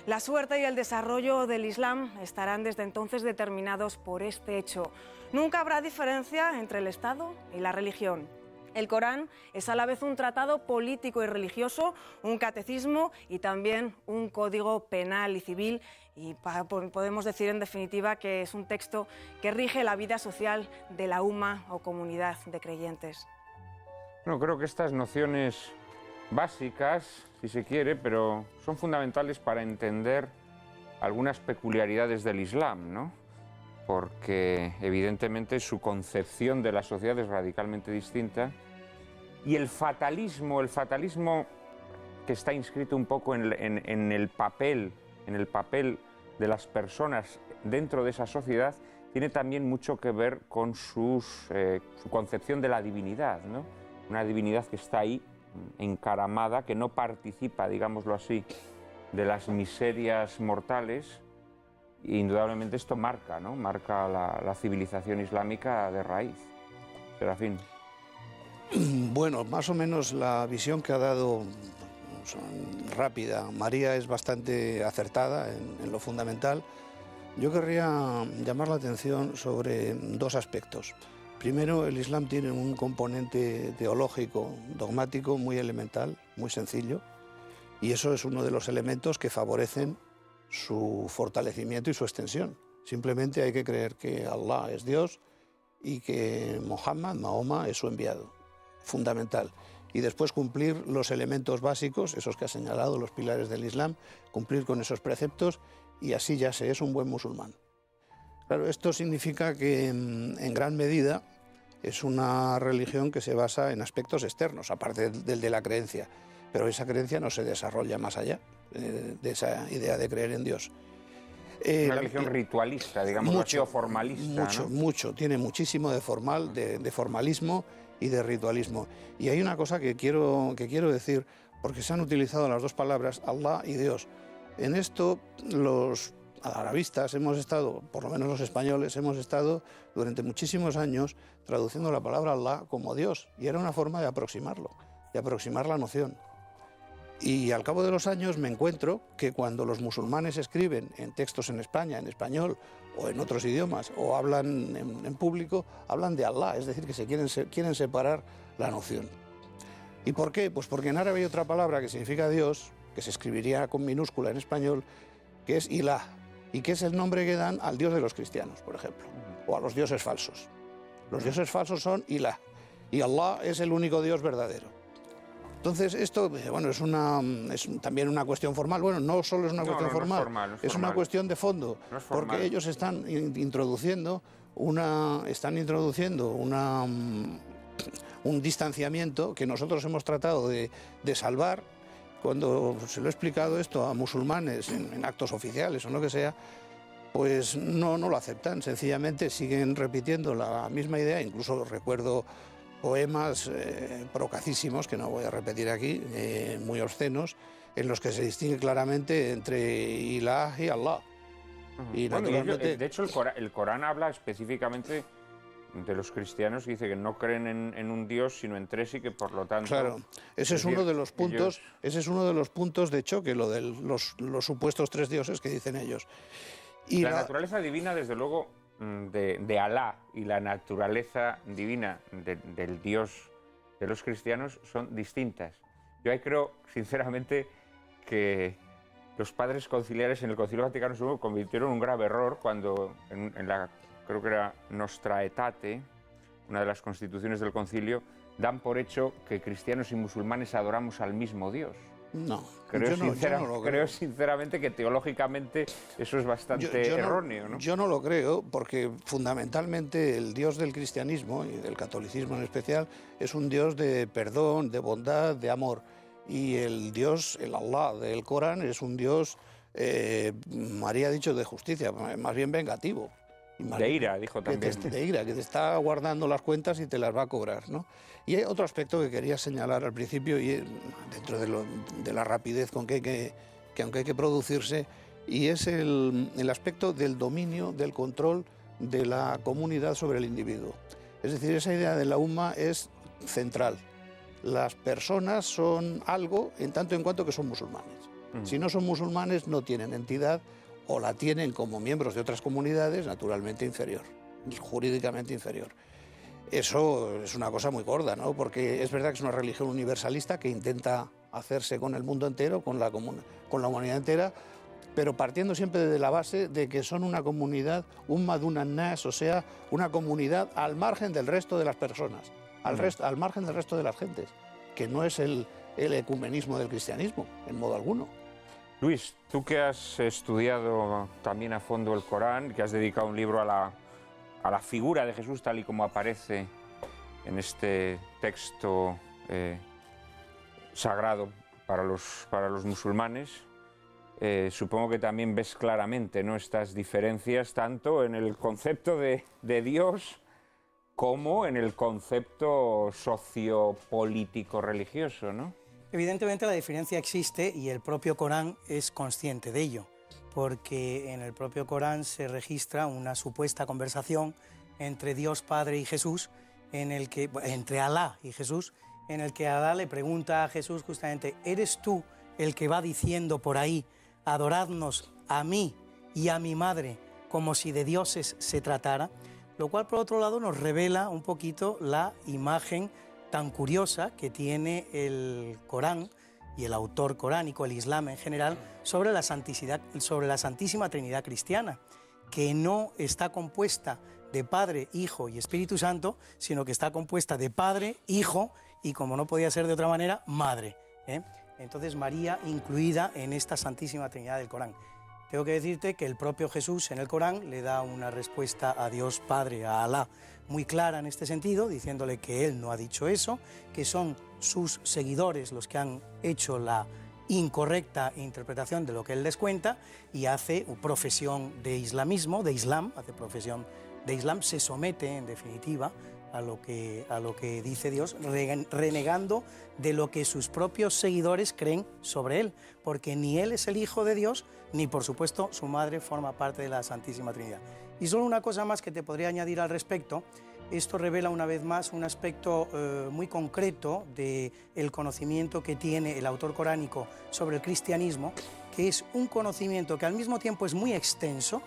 La suerte y el desarrollo del Islam estarán desde entonces determinados por este hecho. Nunca habrá diferencia entre el Estado y la religión. El Corán es a la vez un tratado político y religioso, un catecismo y también un código penal y civil. Y podemos decir en definitiva que es un texto que rige la vida social de la umma o comunidad de creyentes. Bueno, creo que estas nociones básicas, si se quiere, pero son fundamentales para entender algunas peculiaridades del Islam, ¿no? Porque evidentemente su concepción de la sociedad es radicalmente distinta y el fatalismo que está inscrito un poco en el papel de las personas dentro de esa sociedad tiene también mucho que ver con su concepción de la divinidad, ¿no? Una divinidad que está ahí encaramada, que no participa, digámoslo así, de las miserias mortales. Y indudablemente esto marca, ¿no? Marca la civilización islámica de raíz. Serafín. Bueno, más o menos la visión que ha dado rápida María es bastante acertada en lo fundamental. Yo querría llamar la atención sobre 2 aspectos. Primero, el Islam tiene un componente teológico, dogmático, muy elemental, muy sencillo, y eso es uno de los elementos que favorecen su fortalecimiento y su extensión. Simplemente hay que creer que Allah es Dios y que Mahoma, es su enviado. Fundamental. Y después cumplir los elementos básicos, esos que ha señalado, los pilares del Islam, cumplir con esos preceptos y así ya se es un buen musulmán. Claro, esto significa que en gran medida es una religión que se basa en aspectos externos, aparte del de la creencia, pero esa creencia no se desarrolla más allá de esa idea de creer en Dios. Una religión ritualista, digamos, mucho formalista. Mucho, tiene muchísimo de formalismo y de ritualismo. Y hay una cosa que quiero decir, porque se han utilizado las 2 palabras, Allah y Dios. En esto los arabistas hemos estado, por lo menos los españoles, hemos estado durante muchísimos años traduciendo la palabra Allah como Dios, y era una forma de aproximarlo, de aproximar la noción. Y al cabo de los años me encuentro que cuando los musulmanes escriben en textos en España, en español o en otros idiomas, o hablan en público, hablan de Allah, es decir, que quieren separar la noción. ¿Y por qué? Pues porque en árabe hay otra palabra que significa Dios, que se escribiría con minúscula en español, que es Ilah, y que es el nombre que dan al Dios de los cristianos, por ejemplo, o a los dioses falsos. Los dioses falsos son Ilah, y Allah es el único Dios verdadero. Entonces, esto, bueno, es también una cuestión formal. Bueno, no solo es una cuestión formal, es una cuestión de fondo, porque ellos están introduciendo un distanciamiento que nosotros hemos tratado de salvar. Cuando se lo he explicado esto a musulmanes en actos oficiales o lo que sea, pues no lo aceptan, sencillamente siguen repitiendo la misma idea. Incluso recuerdo poemas procacísimos, que no voy a repetir aquí, muy obscenos, en los que se distingue claramente entre Ilah y Allah. Y naturalmente... De hecho, el Corán habla específicamente de los cristianos, que dice que no creen en un Dios, sino en tres, y que por lo tanto... Claro, ese es uno de los puntos de choque, lo de los supuestos tres dioses que dicen ellos. Y la naturaleza divina, desde luego, de Alá, y la naturaleza divina del Dios de los cristianos son distintas. Yo ahí creo, sinceramente, que los padres conciliares en el Concilio Vaticano II cometieron un grave error cuando, en la, creo que era Nostra Aetate, una de las constituciones del concilio, dan por hecho que cristianos y musulmanes adoramos al mismo Dios. No, creo sinceramente que teológicamente eso es bastante erróneo, ¿no? Yo no lo creo, porque fundamentalmente el Dios del cristianismo y del catolicismo en especial es un Dios de perdón, de bondad, de amor. Y el Dios, el Allah del Corán, es un Dios, María ha dicho, de justicia, más bien vengativo. De ira, dijo también. De ira, que te está guardando las cuentas y te las va a cobrar, ¿no? Y hay otro aspecto que quería señalar al principio, y dentro de la rapidez con que aunque hay que producirse, y es el aspecto del dominio, del control de la comunidad sobre el individuo. Es decir, esa idea de la umma es central. Las personas son algo en tanto en cuanto que son musulmanes. Si no son musulmanes, no tienen entidad, o la tienen como miembros de otras comunidades, naturalmente inferior, jurídicamente inferior. Eso es una cosa muy gorda, ¿no? Porque es verdad que es una religión universalista que intenta hacerse con el mundo entero, con la humanidad entera, pero partiendo siempre de la base de que son una comunidad, un madunan nas, o sea, una comunidad al margen del resto de las personas, al margen del resto de las gentes, que no es el ecumenismo del cristianismo, en modo alguno. Luis, tú que has estudiado también a fondo el Corán, que has dedicado un libro a la figura de Jesús tal y como aparece en este texto sagrado para los musulmanes, supongo que también ves claramente, ¿no?, estas diferencias tanto en el concepto de Dios como en el concepto sociopolítico religioso, ¿no? Evidentemente la diferencia existe y el propio Corán es consciente de ello, porque en el propio Corán se registra una supuesta conversación entre Dios Padre y Jesús, entre Alá y Jesús, en el que Alá le pregunta a Jesús justamente: ¿eres tú el que va diciendo por ahí, adoradnos a mí y a mi madre como si de dioses se tratara? Lo cual, por otro lado, nos revela un poquito la imagen tan curiosa que tiene el Corán y el autor coránico, el Islam en general, sobre la Santísima Trinidad cristiana, que no está compuesta de Padre, Hijo y Espíritu Santo, sino que está compuesta de Padre, Hijo y, como no podía ser de otra manera, Madre, ¿eh? Entonces María incluida en esta Santísima Trinidad del Corán. Tengo que decirte que el propio Jesús en el Corán le da una respuesta a Dios Padre, a Alá, muy clara en este sentido, diciéndole que él no ha dicho eso, que son sus seguidores los que han hecho la incorrecta interpretación de lo que él les cuenta, y hace profesión de islamismo, de Islam, hace profesión de Islam, se somete en definitiva a lo que dice Dios, renegando de lo que sus propios seguidores creen sobre él, porque ni él es el Hijo de Dios, ni por supuesto su madre forma parte de la Santísima Trinidad. Y solo una cosa más que te podría añadir al respecto: esto revela una vez más un aspecto muy concreto del conocimiento que tiene el autor coránico sobre el cristianismo, que es un conocimiento que al mismo tiempo es muy extenso,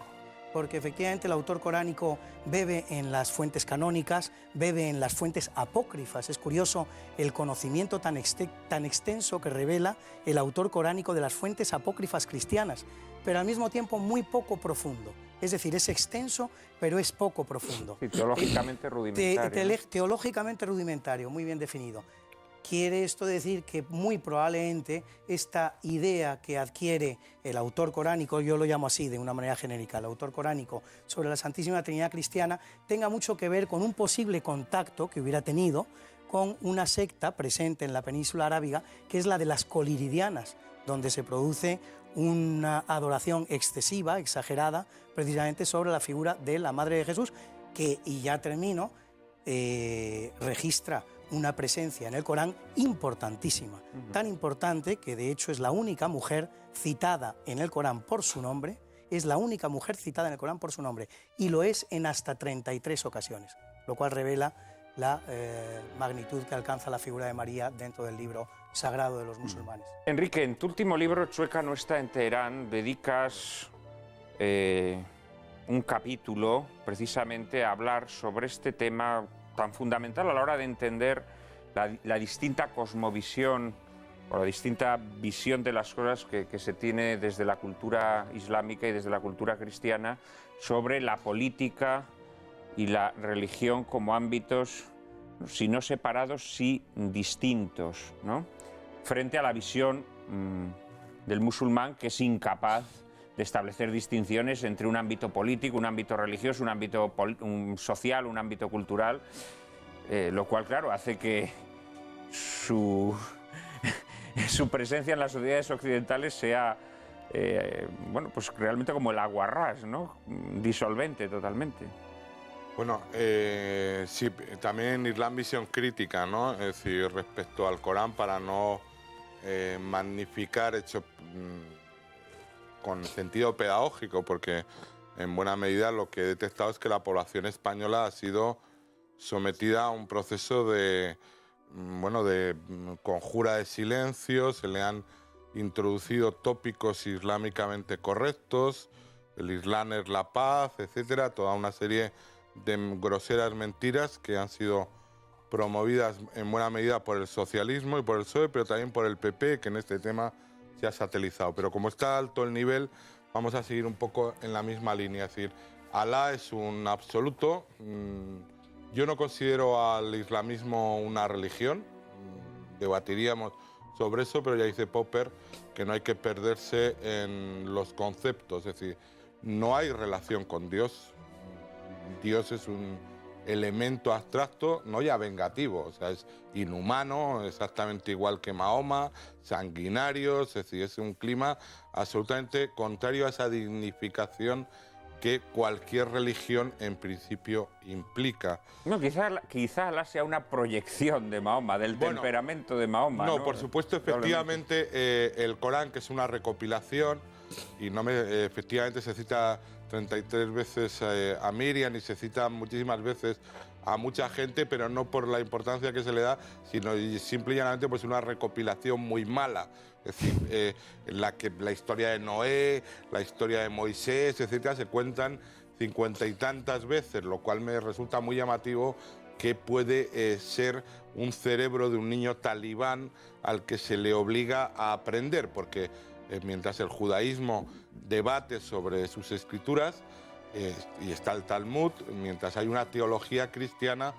porque efectivamente el autor coránico bebe en las fuentes canónicas, bebe en las fuentes apócrifas. Es curioso el conocimiento tan extenso que revela el autor coránico de las fuentes apócrifas cristianas, pero al mismo tiempo muy poco profundo. Es decir, es extenso, pero es poco profundo. Sí, teológicamente rudimentario. Teológicamente rudimentario, muy bien definido. Quiere esto decir que muy probablemente esta idea que adquiere el autor coránico, yo lo llamo así de una manera genérica, el autor coránico sobre la Santísima Trinidad cristiana, tenga mucho que ver con un posible contacto que hubiera tenido con una secta presente en la península arábiga, que es la de las coliridianas, donde se produce una adoración excesiva, exagerada, precisamente sobre la figura de la Madre de Jesús, que, y ya termino, registra una presencia en el Corán importantísima, tan importante que de hecho es la única mujer citada en el Corán por su nombre, es la única mujer citada en el Corán por su nombre, y lo es en hasta 33 ocasiones, lo cual revela la magnitud que alcanza la figura de María dentro del libro sagrado de los musulmanes. Enrique, en tu último libro, Chueca no está en Teherán, dedicas un capítulo precisamente a hablar sobre este tema tan fundamental a la hora de entender la distinta cosmovisión o la distinta visión de las cosas que se tiene desde la cultura islámica y desde la cultura cristiana sobre la política y la religión como ámbitos, si no separados, sí distintos, ¿no? Frente a la visión del musulmán, que es incapaz de establecer distinciones entre un ámbito político, un ámbito religioso, un ámbito social, un ámbito cultural, lo cual, claro, hace que su presencia en las sociedades occidentales sea, bueno, pues realmente como el aguarrás, ¿no? Disolvente totalmente. Bueno, sí, también Islam visión crítica, ¿no? Es decir, respecto al Corán, para no magnificar hechos con sentido pedagógico, porque en buena medida lo que he detectado es que la población española ha sido sometida a un proceso de, bueno, de conjura de silencio, se le han introducido tópicos islámicamente correctos, el Islam es la paz, etcétera, toda una serie de groseras mentiras que han sido promovidas en buena medida por el socialismo y por el PSOE, pero también por el PP, que en este tema se ha satelizado. Pero como está alto el nivel, vamos a seguir un poco en la misma línea. Es decir, Alá es un absoluto. Yo no considero al islamismo una religión. Debatiríamos sobre eso, pero ya dice Popper que no hay que perderse en los conceptos. Es decir, no hay relación con Dios. Dios es un elemento abstracto, no ya vengativo, o sea, es inhumano, exactamente igual que Mahoma, sanguinario, es decir, es un clima absolutamente contrario a esa dignificación que cualquier religión en principio implica. No, quizá la sea una proyección de Mahoma, del temperamento de Mahoma. No, por supuesto, efectivamente, el Corán, que es una recopilación, y efectivamente se cita 33 veces a Miriam y se cita muchísimas veces a mucha gente, pero no por la importancia que se le da, sino simple y llanamente pues una recopilación muy mala. Es decir, la historia de Noé, la historia de Moisés, etcétera, se cuentan 50 y tantas veces, lo cual me resulta muy llamativo que puede ser un cerebro de un niño talibán al que se le obliga a aprender, porque mientras el judaísmo debate sobre sus escrituras, y está el Talmud, mientras hay una teología cristiana,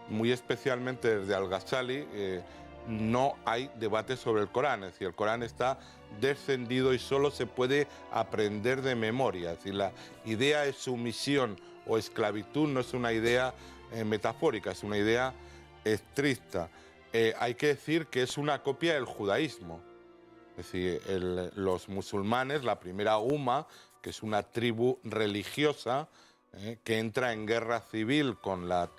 muy especialmente desde Al-Ghazali, no hay debate sobre el Corán. Es decir, el Corán está descendido y solo se puede aprender de memoria. Es decir, la idea de sumisión o esclavitud no es una idea metafórica, es una idea estricta. Hay que decir que es una copia del judaísmo. Es decir, los musulmanes, la primera Umma, que es una tribu religiosa que entra en guerra civil con las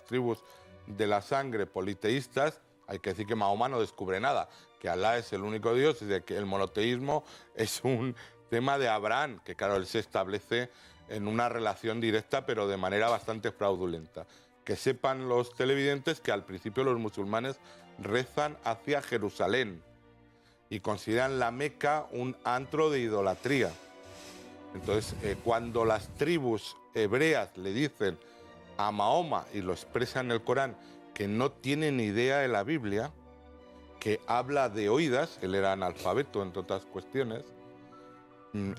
tribus de la sangre politeístas, hay que decir que Mahoma no descubre nada, que Alá es el único Dios y de que el monoteísmo es un tema de Abraham, que claro, él se establece en una relación directa pero de manera bastante fraudulenta. Que sepan los televidentes que al principio los musulmanes rezan hacia Jerusalén y consideran la Meca un antro de idolatría. Entonces, cuando las tribus hebreas le dicen a Mahoma, y lo expresan en el Corán, que no tienen idea de la Biblia, que habla de oídas, él era analfabeto entre otras cuestiones,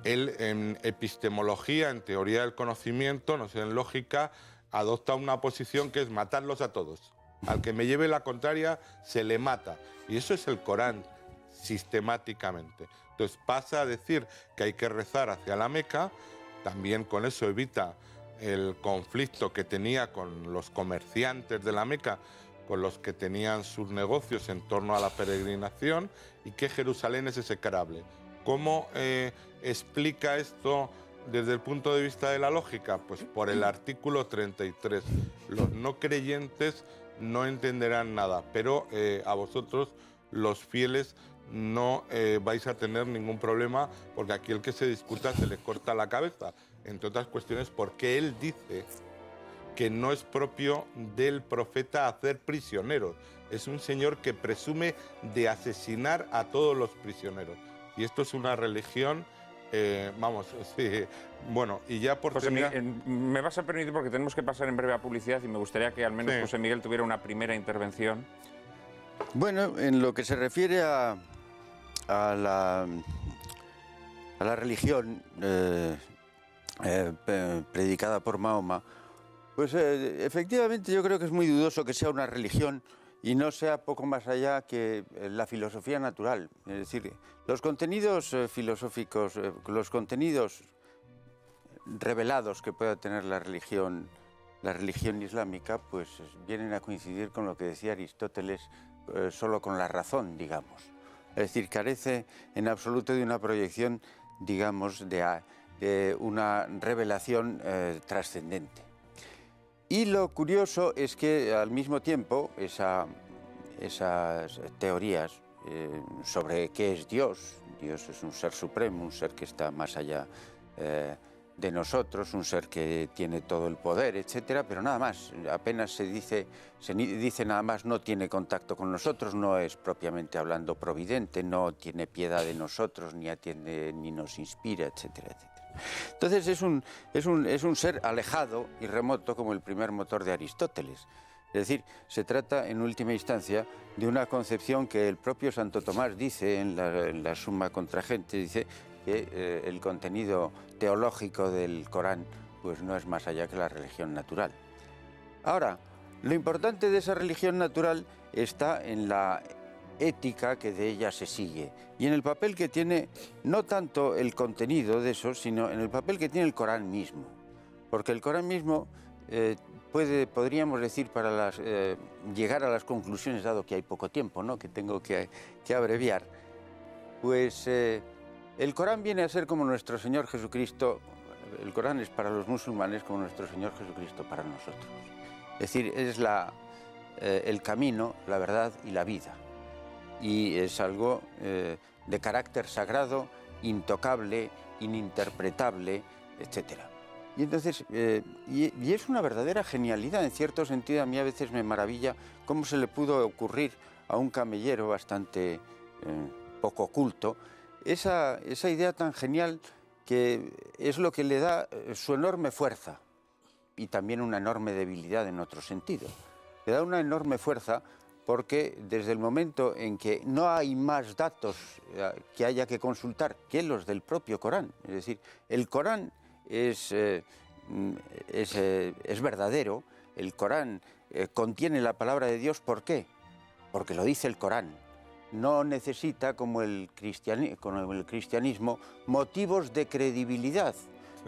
él en epistemología, en teoría del conocimiento, no sé, en lógica, adopta una posición que es matarlos a todos. Al que me lleve la contraria se le mata. Y eso es el Corán sistemáticamente. Entonces pasa a decir que hay que rezar hacia la Meca, también con eso evita el conflicto que tenía con los comerciantes de la Meca, con los que tenían sus negocios en torno a la peregrinación, y que Jerusalén es execrable. ¿Cómo explica esto desde el punto de vista de la lógica? Pues por el artículo 33. Los no creyentes no entenderán nada, pero a vosotros, los fieles, no vais a tener ningún problema, porque aquí el que se discuta se le corta la cabeza, entre otras cuestiones porque él dice que no es propio del profeta hacer prisioneros. Es un señor que presume de asesinar a todos los prisioneros. Y esto es una religión, vamos, sí, bueno, y ya por terminar... me vas a permitir, porque tenemos que pasar en breve a publicidad, y me gustaría que al menos Sí. José Miguel tuviera una primera intervención. Bueno, en lo que se refiere a la religión predicada por Mahoma, pues efectivamente yo creo que es muy dudoso que sea una religión y no sea poco más allá que la filosofía natural. Es decir, los contenidos filosóficos, los contenidos revelados que pueda tener la religión islámica, pues vienen a coincidir con lo que decía Aristóteles, solo con la razón, digamos. Es decir, carece en absoluto de una proyección, digamos, de una revelación trascendente. Y lo curioso es que al mismo tiempo esas teorías sobre qué es Dios, Dios es un ser supremo, un ser que está más allá de nosotros, un ser que tiene todo el poder, etcétera, pero nada más, apenas se dice nada más, no tiene contacto con nosotros, no es propiamente hablando providente, no tiene piedad de nosotros, ni atiende, ni nos inspira, etcétera, etcétera. Entonces es un ser alejado y remoto como el primer motor de Aristóteles. Es decir, se trata en última instancia de una concepción que el propio Santo Tomás dice en la Summa contra Gentes, dice que el contenido teológico del Corán pues no es más allá que la religión natural. Ahora, lo importante de esa religión natural está en la ética que de ella se sigue y en el papel que tiene no tanto el contenido de eso, sino en el papel que tiene el Corán mismo. Porque el Corán mismo podríamos decir, para llegar a las conclusiones, dado que hay poco tiempo, ¿no?, que tengo que abreviar, pues el Corán viene a ser como nuestro Señor Jesucristo. El Corán es para los musulmanes como nuestro Señor Jesucristo para nosotros. Es decir, es el camino, la verdad y la vida. Y es algo de carácter sagrado, intocable, ininterpretable, etc. Y entonces, y es una verdadera genialidad, en cierto sentido. A mí a veces me maravilla cómo se le pudo ocurrir a un camellero bastante poco culto esa idea tan genial, que es lo que le da su enorme fuerza y también una enorme debilidad en otro sentido. Le da una enorme fuerza porque desde el momento en que no hay más datos que haya que consultar que los del propio Corán, es decir, el Corán es verdadero, el Corán contiene la palabra de Dios. ¿Por qué? Porque lo dice el Corán. No necesita, como el cristianismo, motivos de credibilidad.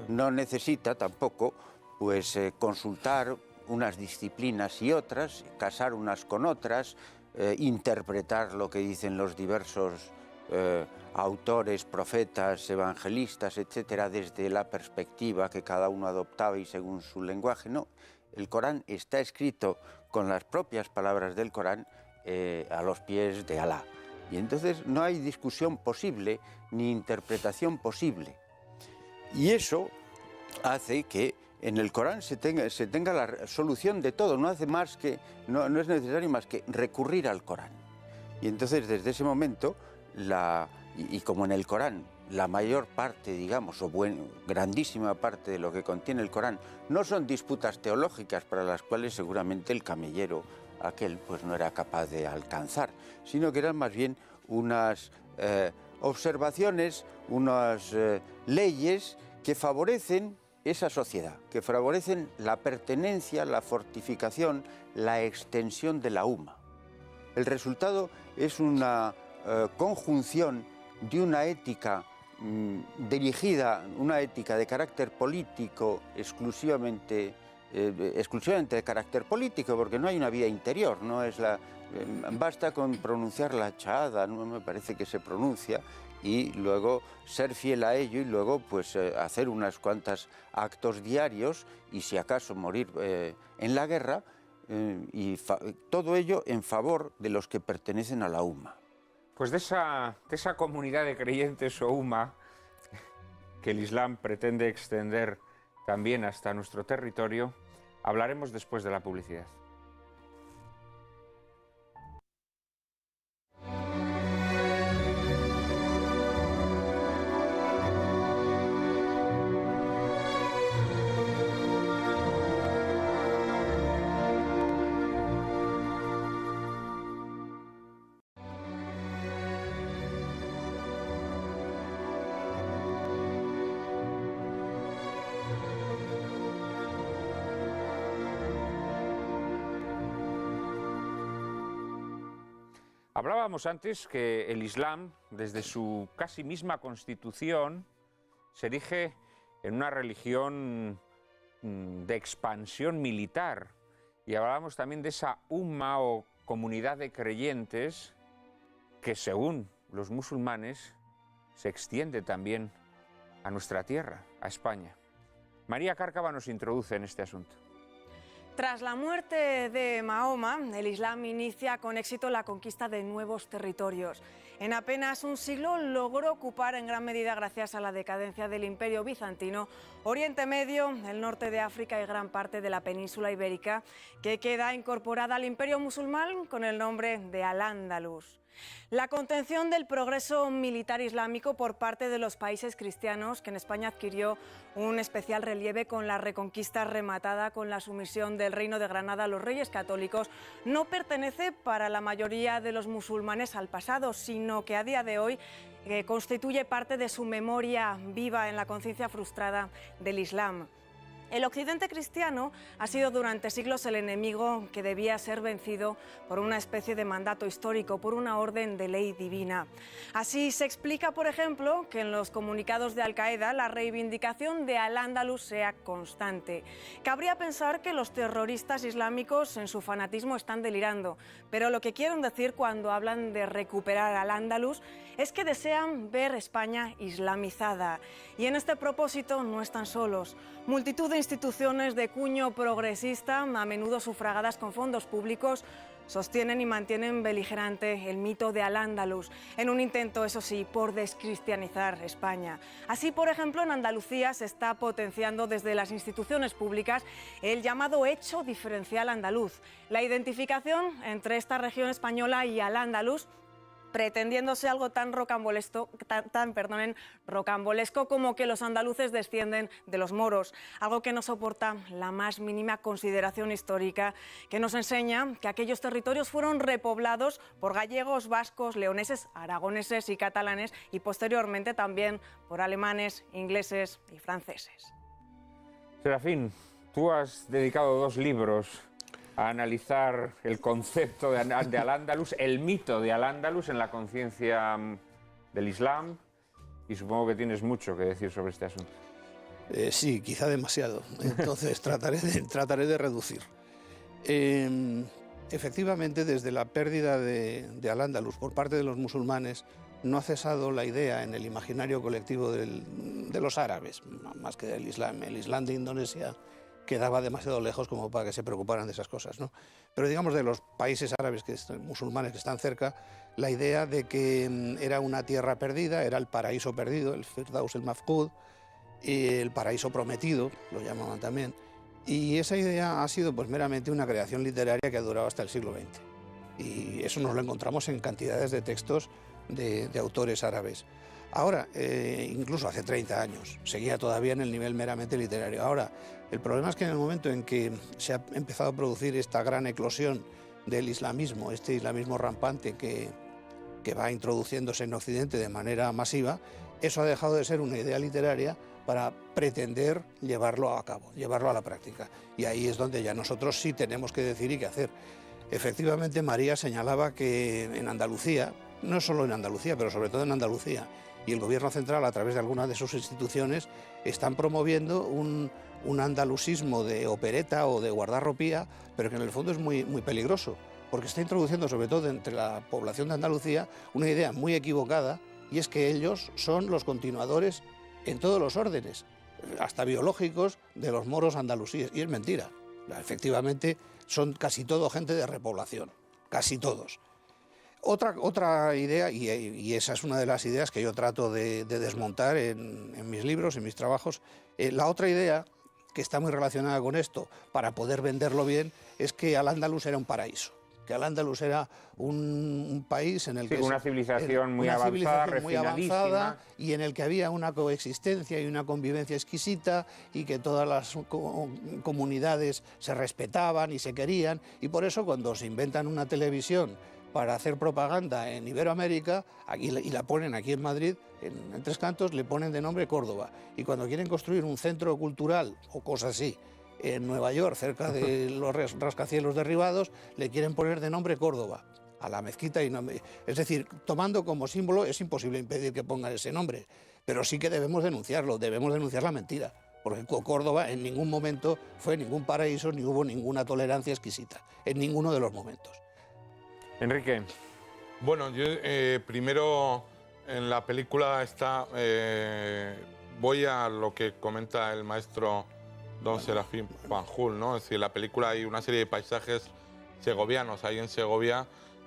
No necesita tampoco pues, consultar unas disciplinas y otras, casar unas con otras, interpretar lo que dicen los diversos autores, profetas, evangelistas, etcétera, desde la perspectiva que cada uno adoptaba y según su lenguaje. No, el Corán está escrito con las propias palabras del Corán a los pies de Alá. Y entonces no hay discusión posible ni interpretación posible. Y eso hace que en el Corán se tenga la solución de todo. No es necesario más que recurrir al Corán. Y entonces desde ese momento, y como en el Corán la mayor parte, digamos, grandísima parte de lo que contiene el Corán no son disputas teológicas para las cuales seguramente el camellero aquel pues no era capaz de alcanzar, sino que eran más bien unas observaciones, unas leyes que favorecen esa sociedad, que favorecen la pertenencia, la fortificación, la extensión de la umma. El resultado es una conjunción de una ética dirigida, una ética de carácter político exclusivamente de carácter político, porque no hay una vía interior, no es basta con pronunciar la Shahada, no me parece que se pronuncia, y luego ser fiel a ello y luego pues hacer unas cuantas actos diarios y si acaso morir en la guerra, y todo ello en favor de los que pertenecen a la umma. Pues de esa comunidad de creyentes o umma que el Islam pretende extender también hasta nuestro territorio, hablaremos después de la publicidad. Hablábamos antes que el Islam, desde su casi misma constitución, se erige en una religión de expansión militar. Y hablábamos también de esa umma o comunidad de creyentes que, según los musulmanes, se extiende también a nuestra tierra, a España. María Cárcava nos introduce en este asunto. Tras la muerte de Mahoma, el Islam inicia con éxito la conquista de nuevos territorios. En apenas un siglo logró ocupar en gran medida, gracias a la decadencia del Imperio bizantino, Oriente Medio, el norte de África y gran parte de la península ibérica, que queda incorporada al Imperio musulmán con el nombre de Al-Ándalus. La contención del progreso militar islámico por parte de los países cristianos, que en España adquirió un especial relieve con la Reconquista rematada con la sumisión del Reino de Granada a los Reyes Católicos, no pertenece para la mayoría de los musulmanes al pasado, sino que a día de hoy constituye parte de su memoria viva en la conciencia frustrada del Islam. El occidente cristiano ha sido durante siglos el enemigo que debía ser vencido por una especie de mandato histórico, por una orden de ley divina. Así se explica, por ejemplo, que en los comunicados de Al-Qaeda la reivindicación de Al-Ándalus sea constante. Cabría pensar que los terroristas islámicos en su fanatismo están delirando, pero lo que quieren decir cuando hablan de recuperar Al-Ándalus es que desean ver España islamizada. Y en este propósito no están solos. Multitud de instituciones de cuño progresista, a menudo sufragadas con fondos públicos, sostienen y mantienen beligerante el mito de Al-Ándalus, en un intento, eso sí, por descristianizar España. Así, por ejemplo, en Andalucía se está potenciando desde las instituciones públicas el llamado hecho diferencial andaluz, la identificación entre esta región española y Al-Ándalus, pretendiéndose algo tan rocambolesco como que los andaluces descienden de los moros, algo que no soporta la más mínima consideración histórica, que nos enseña que aquellos territorios fueron repoblados por gallegos, vascos, leoneses, aragoneses y catalanes, y posteriormente también por alemanes, ingleses y franceses. Serafín, tú has dedicado 2 libros a analizar el concepto de Al-Ándalus, el mito de Al-Ándalus en la conciencia del Islam, y supongo que tienes mucho que decir sobre este asunto. Sí, quizá demasiado. Entonces trataré de reducir. Efectivamente, desde la pérdida de Al-Ándalus por parte de los musulmanes, no ha cesado la idea en el imaginario colectivo de los árabes, más que del Islam. El Islam de Indonesia quedaba demasiado lejos como para que se preocuparan de esas cosas, ¿no? Pero digamos de los países árabes musulmanes que están cerca, la idea de que era una tierra perdida, era el paraíso perdido, el Firdaus el Mafqud, y el paraíso prometido, lo llamaban también. Y esa idea ha sido pues meramente una creación literaria que ha durado hasta el siglo XX. Y eso nos lo encontramos en cantidades de textos de autores árabes. Ahora, incluso hace 30 años, seguía todavía en el nivel meramente literario. Ahora, el problema es que en el momento en que se ha empezado a producir esta gran eclosión del islamismo, este islamismo rampante que va introduciéndose en Occidente de manera masiva, eso ha dejado de ser una idea literaria para pretender llevarlo a cabo, llevarlo a la práctica. Y ahí es donde ya nosotros sí tenemos que decir y qué hacer. Efectivamente, María señalaba que en Andalucía, no solo en Andalucía, pero sobre todo en Andalucía, y el Gobierno central, a través de algunas de sus instituciones, están promoviendo un andalusismo de opereta o de guardarropía, pero que en el fondo es muy, muy peligroso, porque está introduciendo, sobre todo entre la población de Andalucía, una idea muy equivocada, y es que ellos son los continuadores en todos los órdenes, hasta biológicos, de los moros andalusíes. Y es mentira. Efectivamente, son casi todo gente de repoblación, casi todos. Otra idea, y esa es una de las ideas que yo trato de desmontar en mis libros, en mis trabajos, la otra idea, que está muy relacionada con esto, para poder venderlo bien, es que Al-Ándalus era un paraíso, que Al-Ándalus era un país en el que... una civilización muy avanzada, refinadísima, y en el que había una coexistencia y una convivencia exquisita, y que todas las comunidades se respetaban y se querían, y por eso cuando se inventan una televisión para hacer propaganda en Iberoamérica, y la ponen aquí en Madrid, en Tres Cantos, le ponen de nombre Córdoba. Y cuando quieren construir un centro cultural o cosas así, en Nueva York, cerca de los rascacielos derribados, le quieren poner de nombre Córdoba, a la mezquita. Es decir, tomando como símbolo, es imposible impedir que pongan ese nombre, pero sí que debemos denunciarlo, debemos denunciar la mentira, porque Córdoba en ningún momento fue ningún paraíso, ni hubo ninguna tolerancia exquisita, en ninguno de los momentos. Enrique. Bueno, yo primero en la película está, voy a lo que comenta el maestro Don Serafín Panjul, ¿no? Es decir, en la película hay una serie de paisajes segovianos. Ahí en Segovia,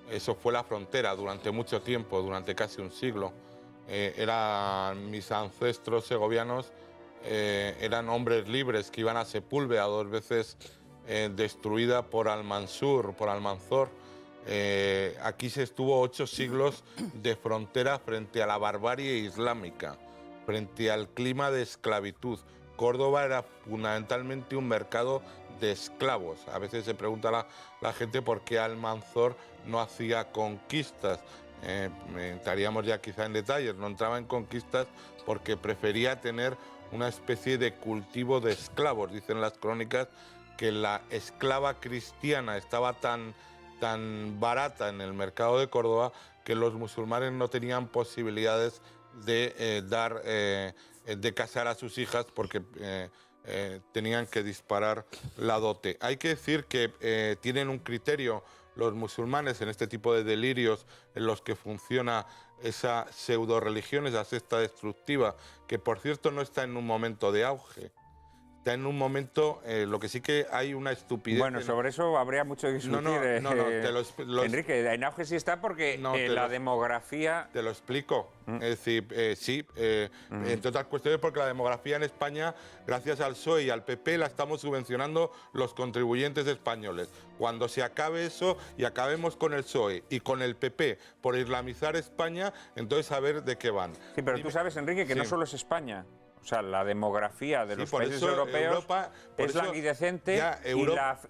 eso fue la frontera durante mucho tiempo, durante casi un siglo. Eran mis ancestros segovianos, eran hombres libres que iban a Sepúlveda, 2 veces destruida por Almanzor. Aquí se estuvo 8 siglos de frontera frente a la barbarie islámica, frente al clima de esclavitud. Córdoba era fundamentalmente un mercado de esclavos. A veces se pregunta la gente por qué Almanzor no hacía conquistas. Entraríamos ya quizá en detalles, no entraba en conquistas porque prefería tener una especie de cultivo de esclavos. Dicen las crónicas que la esclava cristiana estaba tan barata en el mercado de Córdoba que los musulmanes no tenían posibilidades de de casar a sus hijas porque tenían que disparar la dote. Hay que decir que tienen un criterio los musulmanes en este tipo de delirios en los que funciona esa pseudo religión, esa secta destructiva, que por cierto no está en un momento de auge. Está en un momento, lo que sí que hay una estupidez... Bueno, sobre eso habría mucho que discutir. Enrique, en auge sí está porque la demografía... Te lo explico. Es decir, sí, entre otras cuestiones porque la demografía en España, gracias al PSOE y al PP, la estamos subvencionando los contribuyentes españoles. Cuando se acabe eso y acabemos con el PSOE y con el PP por islamizar España, entonces a ver de qué van. Sí, pero tú sabes, Enrique, que no solo es España. O sea, la demografía de los países europeos es languidecente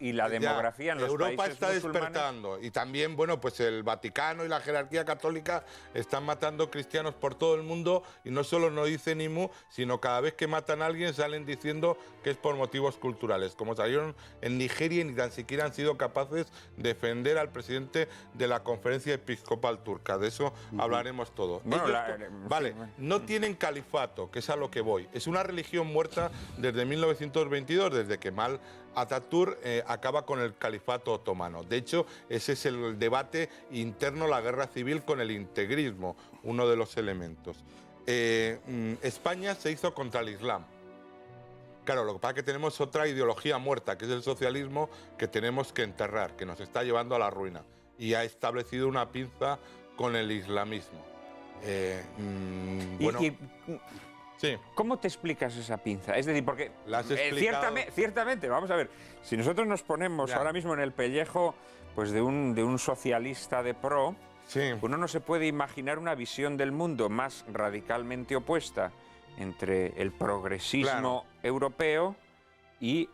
y la demografía en los Europa países está musulmanes... despertando y también, bueno, pues el Vaticano y la jerarquía católica están matando cristianos por todo el mundo y no solo no dicen IMU, sino cada vez que matan a alguien salen diciendo que es por motivos culturales, como salieron en Nigeria y ni tan siquiera han sido capaces de defender al presidente de la Conferencia Episcopal Turca. De eso hablaremos todo. Bueno, no tienen califato, que es a lo que voy. Es una religión muerta desde 1922, desde que Kemal Atatürk acaba con el califato otomano. De hecho, ese es el debate interno, la guerra civil con el integrismo, uno de los elementos. España se hizo contra el Islam. Claro, lo que pasa es que tenemos otra ideología muerta, que es el socialismo, que tenemos que enterrar, que nos está llevando a la ruina. Y ha establecido una pinza con el islamismo. Sí. ¿Cómo te explicas esa pinza? Es decir, porque ciertamente, vamos a ver, si nosotros nos ponemos ahora mismo en el pellejo pues de un socialista de pro, uno no se puede imaginar una visión del mundo más radicalmente opuesta entre el progresismo europeo y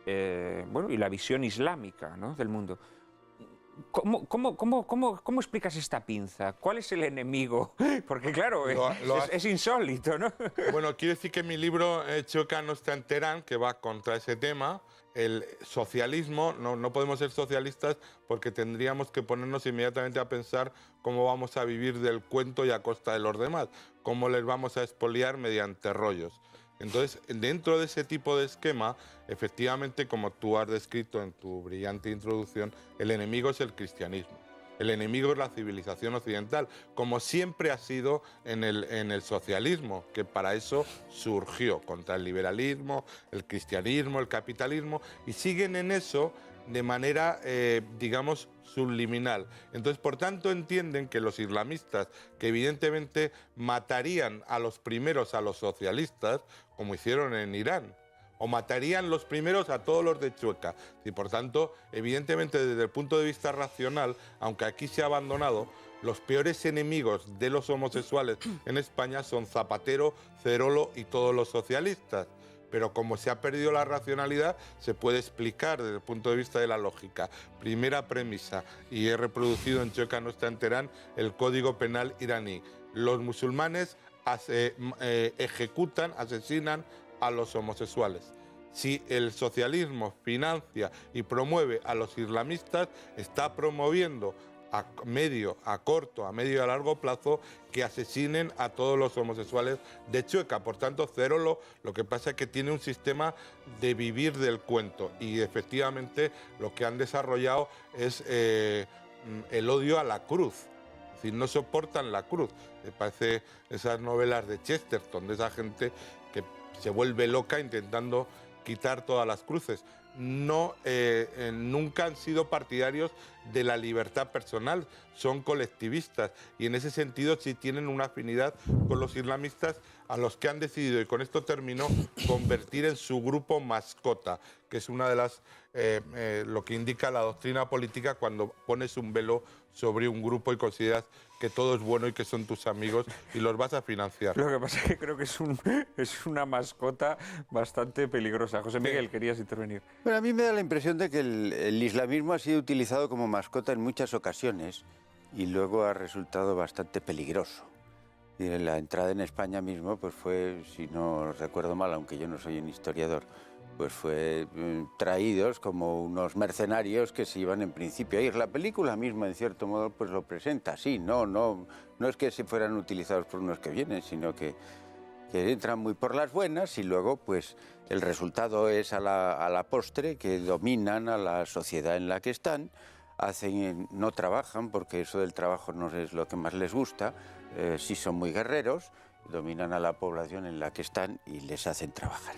y la visión islámica, ¿no?, del mundo. ¿Cómo explicas esta pinza? ¿Cuál es el enemigo? Porque claro, es insólito, ¿no? Bueno, quiero decir que mi libro Chueca no está en Teherán, que va contra ese tema. El socialismo, no podemos ser socialistas porque tendríamos que ponernos inmediatamente a pensar cómo vamos a vivir del cuento y a costa de los demás, cómo les vamos a expoliar mediante rollos. Entonces, dentro de ese tipo de esquema, efectivamente, como tú has descrito en tu brillante introducción, el enemigo es el cristianismo. El enemigo es la civilización occidental, como siempre ha sido en el socialismo, que para eso surgió, contra el liberalismo, el cristianismo, el capitalismo, y siguen en eso de manera, digamos, subliminal. Entonces, por tanto, entienden que los islamistas, que evidentemente matarían a los primeros a los socialistas, como hicieron en Irán, o matarían los primeros a todos los de Chueca. Y por tanto, evidentemente, desde el punto de vista racional, aunque aquí se ha abandonado, los peores enemigos de los homosexuales en España son Zapatero, Cerolo y todos los socialistas. Pero como se ha perdido la racionalidad, se puede explicar desde el punto de vista de la lógica. Primera premisa, y he reproducido en Chueca no está en Teherán, el Código Penal iraní. Los musulmanes ejecutan, asesinan a los homosexuales. Si el socialismo financia y promueve a los islamistas, está promoviendo a medio, a corto, a medio y a largo plazo que asesinen a todos los homosexuales de Chueca. Por tanto, Cerolo lo que pasa es que tiene un sistema de vivir del cuento y efectivamente lo que han desarrollado es el odio a la cruz. Es decir, no soportan la cruz. Me parece esas novelas de Chesterton, de esa gente que se vuelve loca intentando quitar todas las cruces. Nunca han sido partidarios de la libertad personal, son colectivistas y en ese sentido sí tienen una afinidad con los islamistas, a los que han decidido, y con esto termino, convertir en su grupo mascota, que es una de las lo que indica la doctrina política cuando pones un velo sobre un grupo y consideras que todo es bueno y que son tus amigos y los vas a financiar. Lo que pasa es que creo que es una mascota bastante peligrosa. José Miguel, querías intervenir. Bueno, a mí me da la impresión de que el islamismo ha sido utilizado como mascota en muchas ocasiones y luego ha resultado bastante peligroso. Y la entrada en España mismo pues fue, si no recuerdo mal, aunque yo no soy un historiador, pues fue traídos como unos mercenarios que se iban en principio a ir. La película misma, en cierto modo, pues lo presenta así. No es que se fueran utilizados por unos que vienen, sino que entran muy por las buenas y luego pues el resultado es a la postre que dominan a la sociedad en la que están, no trabajan porque eso del trabajo no es lo que más les gusta, sí son muy guerreros, dominan a la población en la que están y les hacen trabajar.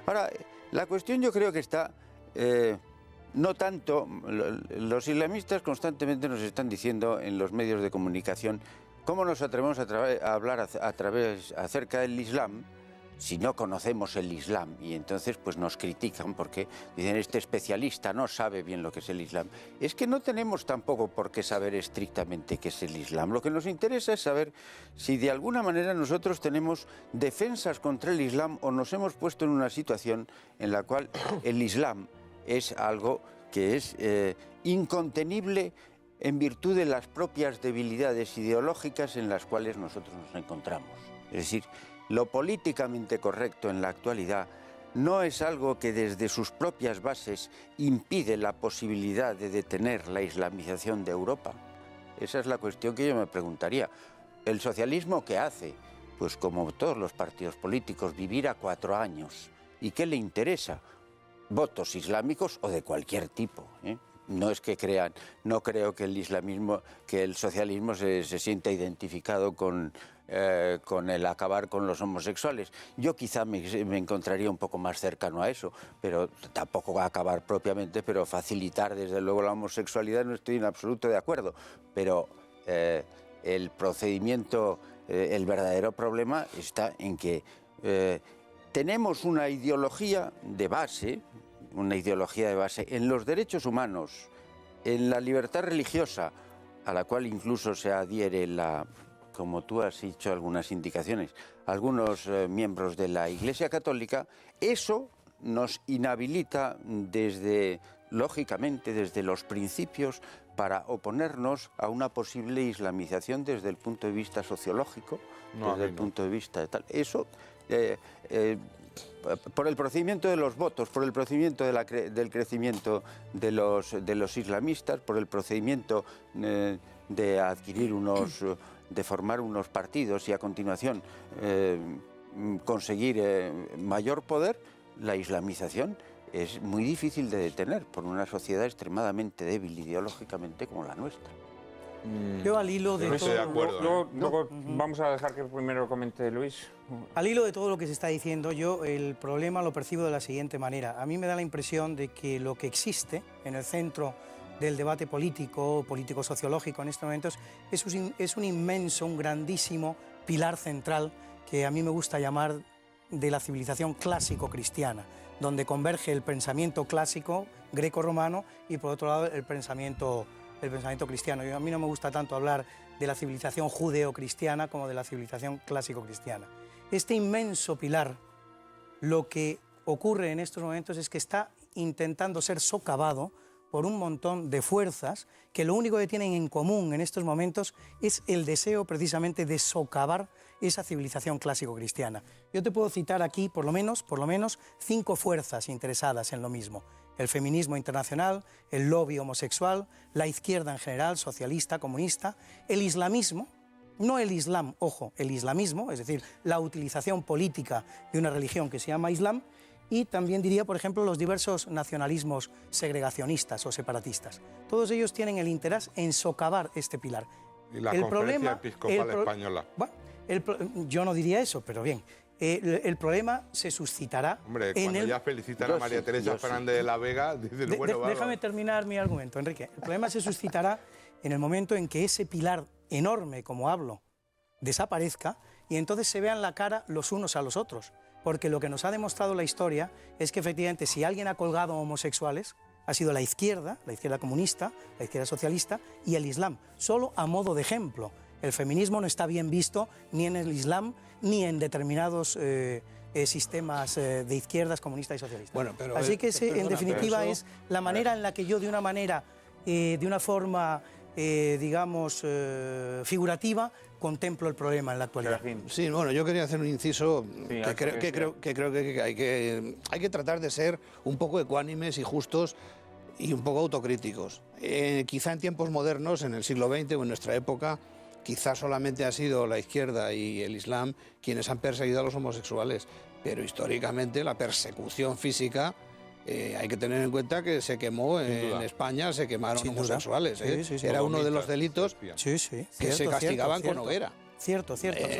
Ahora, la cuestión yo creo que está, no tanto, los islamistas constantemente nos están diciendo en los medios de comunicación cómo nos atrevemos a hablar acerca del Islam si no conocemos el Islam, y entonces pues nos critican porque dicen este especialista no sabe bien lo que es el Islam. Es que no tenemos tampoco por qué saber estrictamente qué es el Islam. Lo que nos interesa es saber si de alguna manera nosotros tenemos defensas contra el Islam o nos hemos puesto en una situación en la cual el Islam es algo que es incontenible en virtud de las propias debilidades ideológicas en las cuales nosotros nos encontramos. Es decir, lo políticamente correcto en la actualidad no es algo que desde sus propias bases impide la posibilidad de detener la islamización de Europa. Esa es la cuestión que yo me preguntaría. ¿El socialismo qué hace? Pues como todos los partidos políticos, vivir a 4 años. ¿Y qué le interesa? Votos islámicos o de cualquier tipo, ¿eh? No es que crean, no creo que el socialismo se sienta identificado con el acabar con los homosexuales. Yo quizá me encontraría un poco más cercano a eso, pero tampoco va a acabar propiamente, pero facilitar desde luego la homosexualidad no estoy en absoluto de acuerdo. Pero el procedimiento, el verdadero problema está en que tenemos una ideología de base en los derechos humanos, en la libertad religiosa, a la cual incluso se adhiere como tú has dicho algunas indicaciones, algunos miembros de la Iglesia Católica. Eso nos inhabilita desde lógicamente, desde los principios, para oponernos a una posible islamización desde el punto de vista sociológico, desde el punto de vista de tal. Eso, por el procedimiento de los votos, por el procedimiento del crecimiento de los islamistas, por el procedimiento de adquirir de formar unos partidos y a continuación conseguir mayor poder, la islamización es muy difícil de detener por una sociedad extremadamente débil ideológicamente como la nuestra. Yo al hilo de estoy de acuerdo. Luego vamos a dejar que primero comente Luis. Al hilo de todo lo que se está diciendo, yo el problema lo percibo de la siguiente manera. A mí me da la impresión de que lo que existe en el centro del debate político-sociológico en estos momentos, es un inmenso, un grandísimo pilar central que a mí me gusta llamar de la civilización clásico-cristiana, donde converge el pensamiento clásico greco-romano y por otro lado el pensamiento cristiano. A mí no me gusta tanto hablar de la civilización judeo-cristiana como de la civilización clásico-cristiana. Este inmenso pilar, lo que ocurre en estos momentos es que está intentando ser socavado por un montón de fuerzas que lo único que tienen en común en estos momentos es el deseo precisamente de socavar esa civilización clásico-cristiana. Yo te puedo citar aquí por lo menos 5 fuerzas interesadas en lo mismo. El feminismo internacional, el lobby homosexual, la izquierda en general, socialista, comunista, el islamismo, no el islam, ojo, el islamismo, es decir, la utilización política de una religión que se llama islam, y también diría, por ejemplo, los diversos nacionalismos segregacionistas o separatistas. Todos ellos tienen el interés en socavar este pilar. Y la Conferencia Episcopal Española. Bueno, yo no diría eso, pero bien. El problema se suscitará... Hombre, cuando ya felicitan a María Teresa Fernández de la Vega, dicen, bueno, déjame terminar mi argumento, Enrique. El problema se suscitará en el momento en que ese pilar enorme, como hablo, desaparezca y entonces se vean la cara los unos a los otros. Porque lo que nos ha demostrado la historia es que efectivamente si alguien ha colgado homosexuales ha sido la izquierda comunista, la izquierda socialista y el islam, solo a modo de ejemplo. El feminismo no está bien visto ni en el islam ni en determinados sistemas de izquierdas comunistas y socialistas. Bueno, pero, así que en definitiva eso, es la manera en la que yo de una forma digamos figurativa contemplo el problema en la actualidad. Sí, bueno, yo quería hacer un inciso Sí, que creo que hay que tratar de ser un poco ecuánimes y justos y un poco autocríticos. Quizá en tiempos modernos, en el siglo XX o en nuestra época, quizá solamente ha sido la izquierda y el islam quienes han perseguido a los homosexuales, pero históricamente la persecución física... hay que tener en cuenta que se quemó en España, se quemaron homosexuales. Sí. Era uno de los delitos que se castigaban con hoguera. Cierto.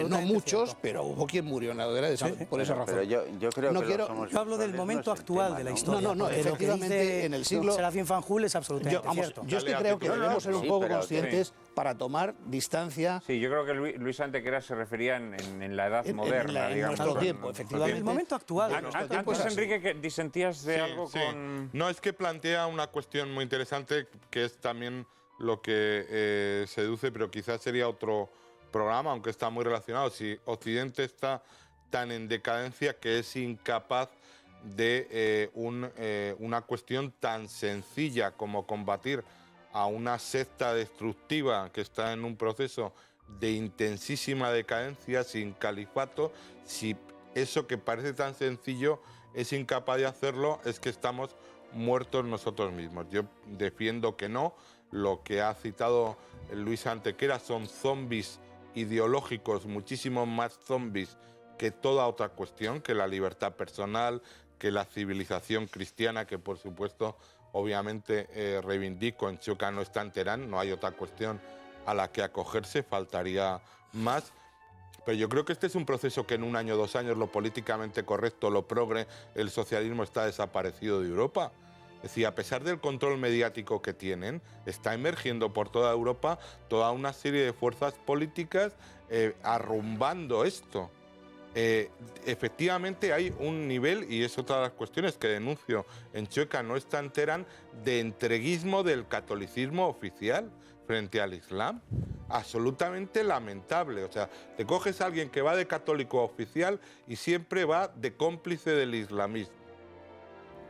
No muchos, pero hubo quien murió en la hoguera por esa razón. Pero yo creo que yo hablo del momento actual de la historia. No, efectivamente en el siglo... Serafín Fanjul es absolutamente cierto. Yo es que creo que debemos ser un poco conscientes para tomar distancia... Sí, yo creo que Luis Antequera se refería en la edad moderna, en digamos. nuestro tiempo, efectivamente. El momento actual. Antes, Enrique, que disentías de algo con... No, es que plantea una cuestión muy interesante que es también lo que seduce, pero quizás sería otro programa, aunque está muy relacionado. Si Occidente está tan en decadencia que es incapaz de una cuestión tan sencilla como combatir a una secta destructiva que está en un proceso de intensísima decadencia, sin califato, si eso que parece tan sencillo es incapaz de hacerlo, es que estamos muertos nosotros mismos. Yo defiendo que no. Lo que ha citado Luis Antequera son zombies ideológicos, muchísimos más zombies que toda otra cuestión, que la libertad personal, que la civilización cristiana, que por supuesto, obviamente reivindico, en Chueca no está en Teherán, no hay otra cuestión a la que acogerse, faltaría más. Pero yo creo que este es un proceso que en 1 año, 2 años, lo políticamente correcto, lo progre, el socialismo está desaparecido de Europa. Es decir, a pesar del control mediático que tienen, está emergiendo por toda Europa toda una serie de fuerzas políticas arrumbando esto. Efectivamente hay un nivel, y es otra de las cuestiones que denuncio en Chueca, no está en Teherán, de entreguismo del catolicismo oficial frente al Islam. Absolutamente lamentable. O sea, te coges a alguien que va de católico oficial y siempre va de cómplice del islamismo.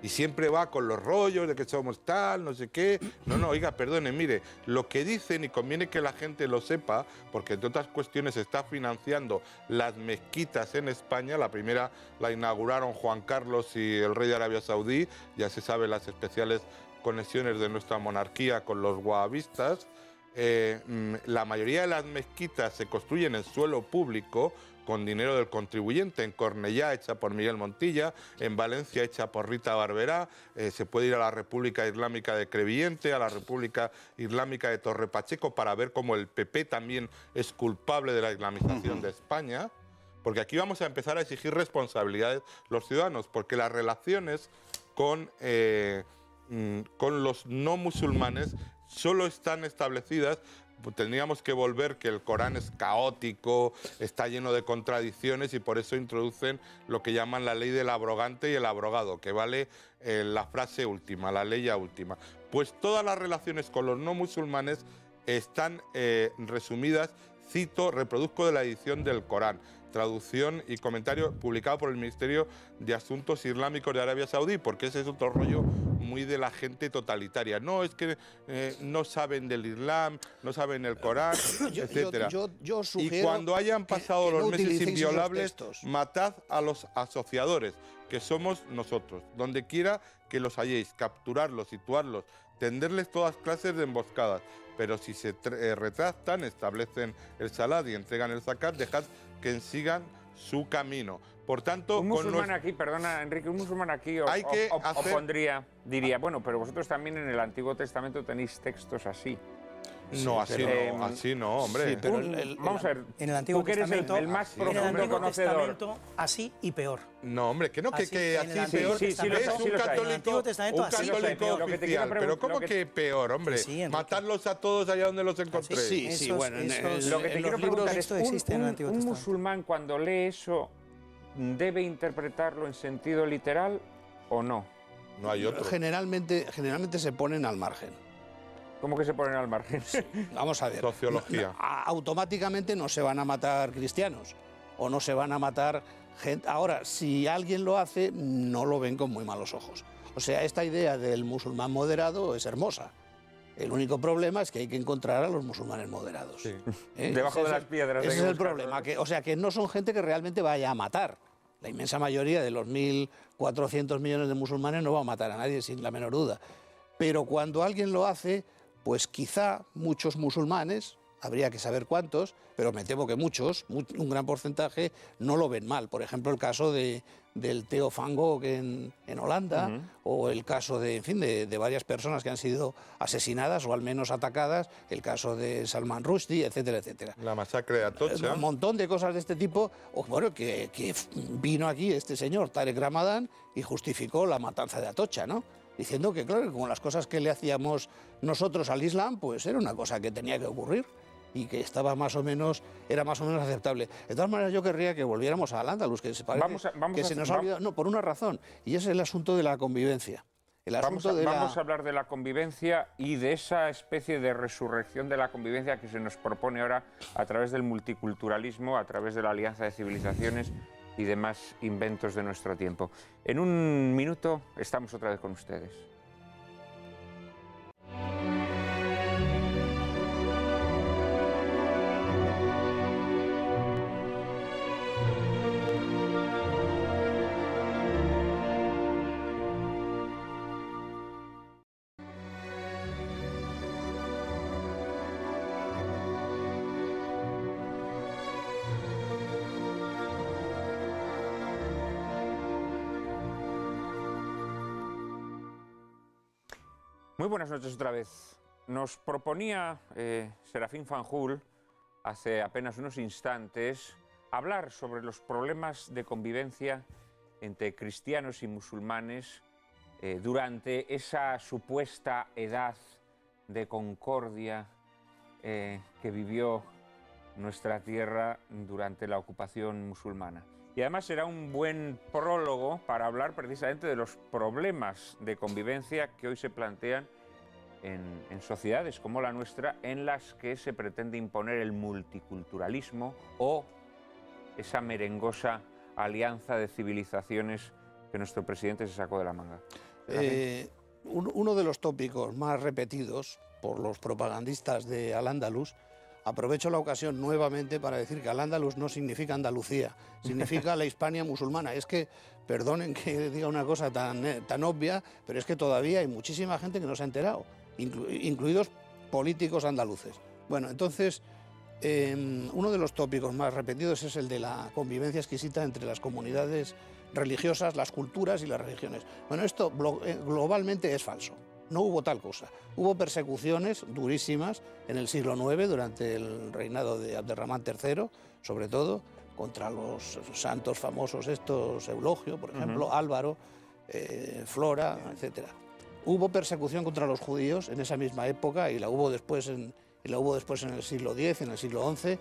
Y siempre va con los rollos de que somos tal, no sé qué. No, oiga, perdone, mire, lo que dicen, y conviene que la gente lo sepa, porque entre otras cuestiones está financiando las mezquitas en España. La primera la inauguraron Juan Carlos y el rey de Arabia Saudí. Ya se sabe las especiales conexiones de nuestra monarquía con los wahabistas. La mayoría de las mezquitas se construyen en suelo público, con dinero del contribuyente. En Cornellá, hecha por Miguel Montilla; en Valencia, hecha por Rita Barberá. Se puede ir a la República Islámica de Crevillente, a la República Islámica de Torre Pacheco, para ver cómo el PP también es culpable de la islamización de España. Porque aquí vamos a empezar a exigir responsabilidades los ciudadanos, porque las relaciones con los no musulmanes solo están establecidas. Tendríamos que volver que el Corán es caótico, está lleno de contradicciones, y por eso introducen lo que llaman la ley del abrogante y el abrogado, que vale la frase última, la ley ya última. Pues todas las relaciones con los no musulmanes están resumidas, cito, reproduzco de la edición del Corán, traducción y comentario publicado por el Ministerio de Asuntos Islámicos de Arabia Saudí, porque ese es otro rollo muy de la gente totalitaria. No, es que no saben del Islam, no saben el Corán, etcétera. Yo sugiero y cuando hayan pasado que los no meses utilicéis inviolables, esos textos. matad a los asociadores, que somos nosotros. Donde quiera que los halléis, capturarlos, situarlos, tenderles todas clases de emboscadas. Pero si se retractan, establecen el salat y entregan el zakat, dejad que sigan su camino. Por tanto, un musulmán aquí, perdona Enrique, un musulmán aquí diría, bueno, pero vosotros también en el Antiguo Testamento tenéis textos así. No, así no, hombre. Sí, pero vamos a ver, en el Antiguo tú que eres Testamento, el más en el profundo Antiguo conocedor. Testamento, así y peor. No, hombre, que no, que Así, así en el peor. Antiguo Testamento, Es un en el católico, Antiguo Testamento, un así. católico Lo que te quiero oficial. Pero ¿cómo que peor, hombre? Sí, Enrique. Matarlos a todos allá donde los encontré. Sí, bueno, Lo que te quiero preguntar es, esto existe en el Antiguo un Testamento. musulmán cuando lee eso, ¿debe interpretarlo en sentido literal o no? No hay otro. Generalmente se ponen al margen. ¿Cómo que se ponen al margen? Vamos a ver. Sociología. Automáticamente no se van a matar cristianos o no se van a matar gente. Ahora, si alguien lo hace, no lo ven con muy malos ojos. O sea, esta idea del musulmán moderado es hermosa. El único problema es que hay que encontrar a los musulmanes moderados. Sí. Debajo de las piedras. Ese es el problema. O sea, que no son gente que realmente vaya a matar. La inmensa mayoría de los 1.400 millones de musulmanes no va a matar a nadie, sin la menor duda. Pero cuando alguien lo hace, pues quizá muchos musulmanes, habría que saber cuántos, pero me temo que muchos, un gran porcentaje, no lo ven mal. Por ejemplo, el caso del Theo van Gogh en Holanda, o el caso de varias personas que han sido asesinadas o al menos atacadas, el caso de Salman Rushdie, etcétera, etcétera. La masacre de Atocha. Un montón de cosas de este tipo. Bueno, que vino aquí este señor, Tarek Ramadan, y justificó la matanza de Atocha, ¿no? Diciendo que, claro, como las cosas que le hacíamos nosotros al Islam, pues era una cosa que tenía que ocurrir y que era más o menos aceptable. De todas maneras, yo querría que volviéramos a Al-Ándalus, que se parece que se nos ha olvidado. No, por una razón, y es el asunto de la convivencia. Vamos a hablar de la convivencia y de esa especie de resurrección de la convivencia que se nos propone ahora a través del multiculturalismo, a través de la alianza de civilizaciones y demás inventos de nuestro tiempo. En un minuto estamos otra vez con ustedes. Muy buenas noches otra vez. Nos proponía Serafín Fanjul hace apenas unos instantes hablar sobre los problemas de convivencia entre cristianos y musulmanes durante esa supuesta edad de concordia que vivió nuestra tierra durante la ocupación musulmana. Y además será un buen prólogo para hablar precisamente de los problemas de convivencia que hoy se plantean en sociedades como la nuestra, en las que se pretende imponer el multiculturalismo o esa merengosa alianza de civilizaciones que nuestro presidente se sacó de la manga. Uno de los tópicos más repetidos por los propagandistas de Al-Ándalus, aprovecho la ocasión nuevamente para decir que Al-Ándalus no significa Andalucía, significa la Hispania musulmana. Es que, perdonen que diga una cosa tan obvia, pero es que todavía hay muchísima gente que no se ha enterado, incluidos políticos andaluces. Bueno, entonces, uno de los tópicos más repetidos es el de la convivencia exquisita entre las comunidades religiosas, las culturas y las religiones. Bueno, esto globalmente es falso. No hubo tal cosa. Hubo persecuciones durísimas en el siglo IX, durante el reinado de Abderramán III, sobre todo, contra los santos famosos estos, Eulogio, por ejemplo, Álvaro, Flora, etc. Hubo persecución contra los judíos en esa misma época y la hubo después en el siglo X, en el siglo XI.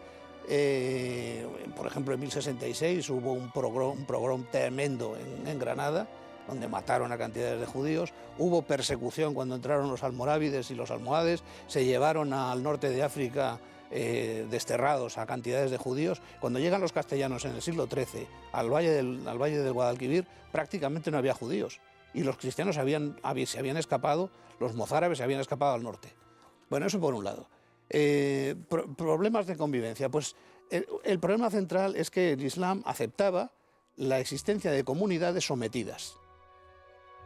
Por ejemplo, en 1066 hubo un pogrom tremendo en Granada, donde mataron a cantidades de judíos. Hubo persecución cuando entraron los almorávides y los almohades, se llevaron al norte de África desterrados a cantidades de judíos. Cuando llegan los castellanos en el siglo XIII al valle del Guadalquivir, prácticamente no había judíos, y los cristianos se habían escapado, los mozárabes se habían escapado al norte. Bueno, eso por un lado. Problemas de convivencia. Pues el problema central es que el Islam aceptaba la existencia de comunidades sometidas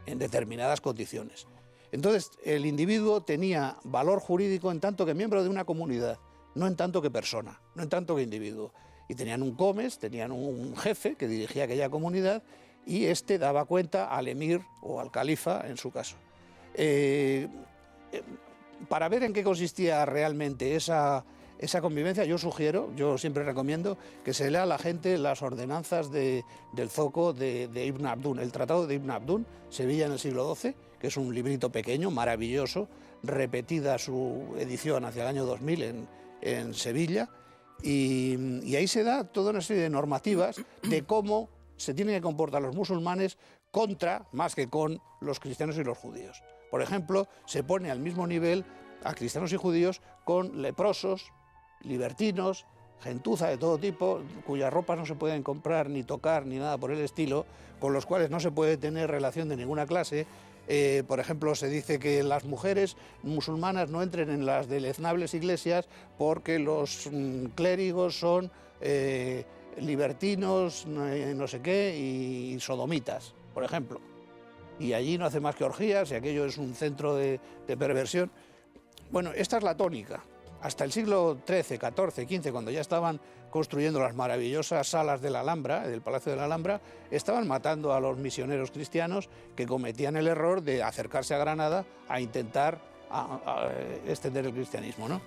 en determinadas condiciones. Entonces, el individuo tenía valor jurídico en tanto que miembro de una comunidad, no en tanto que persona, no en tanto que individuo. Y tenían un comes, tenían un jefe que dirigía aquella comunidad, y este daba cuenta al emir o al califa, en su caso. Para ver en qué consistía realmente esa convivencia, yo siempre recomiendo que se lea a la gente las ordenanzas del zoco de Ibn Abdún, el Tratado de Ibn Abdún, Sevilla en el siglo XII, que es un librito pequeño, maravilloso, repetida su edición hacia el año 2000 en Sevilla, y ahí se da toda una serie de normativas de cómo se tienen que comportar los musulmanes contra, más que con, los cristianos y los judíos. Por ejemplo, se pone al mismo nivel a cristianos y judíos con leprosos, libertinos, gentuza de todo tipo, cuyas ropas no se pueden comprar ni tocar ni nada por el estilo, con los cuales no se puede tener relación de ninguna clase. Por ejemplo, se dice que las mujeres musulmanas no entren en las deleznables iglesias porque los clérigos son libertinos, no sé qué, y sodomitas, por ejemplo. Y allí no hace más que orgías, y aquello es un centro de perversión. Bueno, esta es la tónica. Hasta el siglo XIII, XIV, XV, cuando ya estaban construyendo las maravillosas salas de la Alhambra, del Palacio de la Alhambra, estaban matando a los misioneros cristianos que cometían el error de acercarse a Granada a intentar extender el cristianismo, ¿no?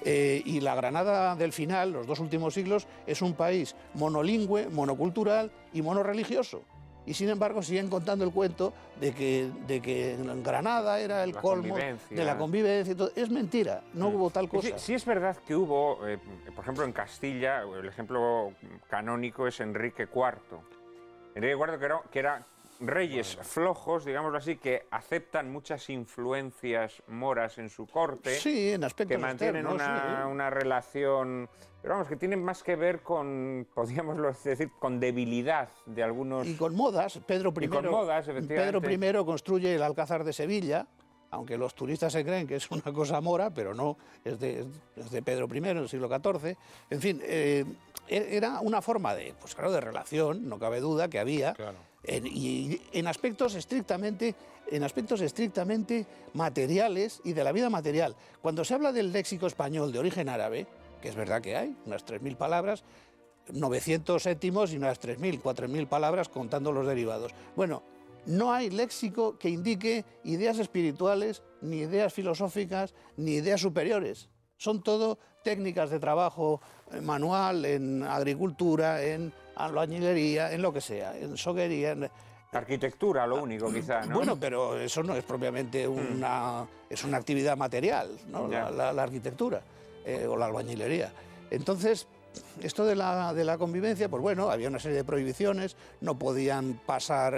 Y la Granada del final, los dos últimos siglos, es un país monolingüe, monocultural y monorreligioso. Y sin embargo siguen contando el cuento de que Granada era el colmo de la convivencia y todo. Es mentira, no hubo tal cosa. Sí es verdad que hubo, por ejemplo, en Castilla, el ejemplo canónico es Enrique IV. Enrique IV que era reyes flojos, digámoslo así, que aceptan muchas influencias moras en su corte, sí, en aspectos que mantienen externos, una relación, pero vamos, que tienen más que ver con, podríamos decir, con debilidad de algunos... Y con modas. Pedro I construye el Alcázar de Sevilla, aunque los turistas se creen que es una cosa mora, pero no, es de Pedro I, en el siglo XIV. En fin, era una forma de relación, no cabe duda que había... Claro. Y en aspectos estrictamente materiales y de la vida material. Cuando se habla del léxico español de origen árabe, que es verdad que hay, unas 3.000 palabras, 900 céntimos y unas 3.000, 4.000 palabras contando los derivados. Bueno, no hay léxico que indique ideas espirituales, ni ideas filosóficas, ni ideas superiores. Son todo técnicas de trabajo manual, en agricultura, en albañilería, en lo que sea, en soguería. Arquitectura, lo único, quizá, ¿no? Bueno, pero eso no es propiamente es una actividad material, ¿no? La arquitectura o la albañilería. Entonces, esto de la convivencia, pues bueno, había una serie de prohibiciones, no podían pasar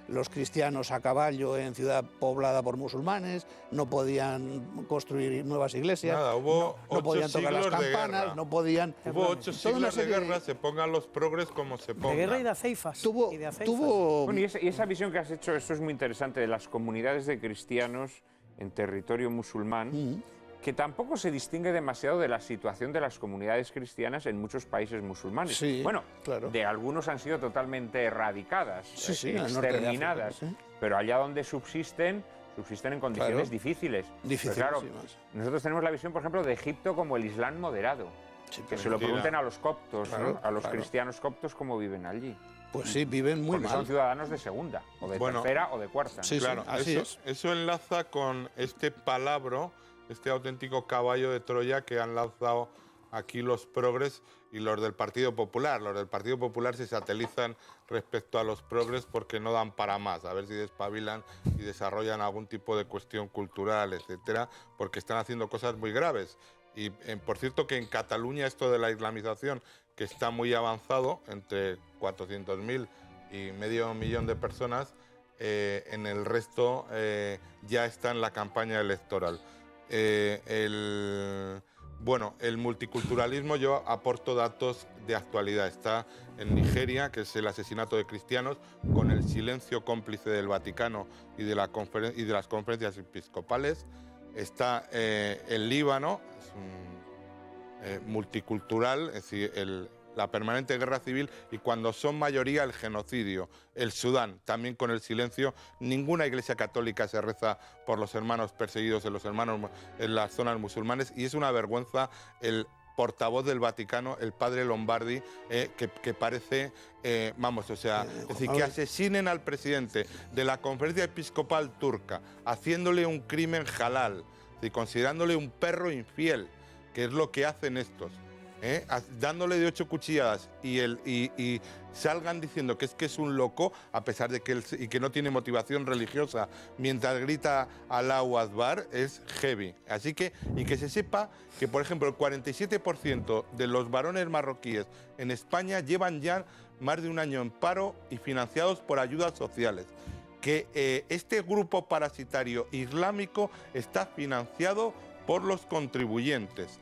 los cristianos a caballo en ciudad poblada por musulmanes, no podían construir nuevas iglesias, Nada, hubo no podían tocar las siglos de campanas, guerra. no podían... Hubo 8 siglos de guerra, se pongan los progres como se pongan. De guerra y de aceifas. Tuvo, y de aceifas. tuvo Bueno, y esa visión que has hecho, esto es muy interesante, de las comunidades de cristianos en territorio musulmán, que tampoco se distingue demasiado de la situación de las comunidades cristianas en muchos países musulmanes. Sí, bueno, claro. de algunos han sido totalmente erradicadas, Sí, sí, en el norte de exterminadas, África, sí. pero allá donde subsisten en condiciones Claro. difíciles. Difíciles, Pero sí, claro, más. nosotros tenemos la visión, por ejemplo, de Egipto como el Islam moderado. Sí, Que pero se lo mentira. pregunten a los coptos, Claro, ¿no? A los claro. cristianos coptos cómo viven allí. Pues sí, viven muy Porque son mal. ciudadanos de segunda, o de Bueno, tercera o de cuarta. sí, Claro, así eso enlaza con este palabro, este auténtico caballo de Troya que han lanzado aquí los progres y los del Partido Popular. Los del Partido Popular se satelizan respecto a los progres porque no dan para más, a ver si despabilan y desarrollan algún tipo de cuestión cultural, etcétera, porque están haciendo cosas muy graves. Y por cierto que en Cataluña esto de la islamización, que está muy avanzado, entre 400.000 y medio millón de personas, en el resto ya está en la campaña electoral. Bueno, el multiculturalismo, yo aporto datos de actualidad. Está en Nigeria, que es el asesinato de cristianos, con el silencio cómplice del Vaticano y de las conferencias episcopales. Está el Líbano, es un multicultural, es decir, la permanente guerra civil, y cuando son mayoría el genocidio. El Sudán, también con el silencio. Ninguna iglesia católica se reza por los hermanos perseguidos en las zonas musulmanes, y es una vergüenza el portavoz del Vaticano, el padre Lombardi, que parece, es decir, que asesinen al presidente de la conferencia episcopal turca, haciéndole un crimen halal, es decir, considerándole un perro infiel, que es lo que hacen estos. Dándole de 8 cuchilladas y salgan diciendo que es un loco, a pesar de que no tiene motivación religiosa, mientras grita Allahu Akbar, es heavy. Así que, y que se sepa que, por ejemplo, el 47% de los varones marroquíes en España llevan ya más de un año en paro y financiados por ayudas sociales. Que este grupo parasitario islámico está financiado por los contribuyentes.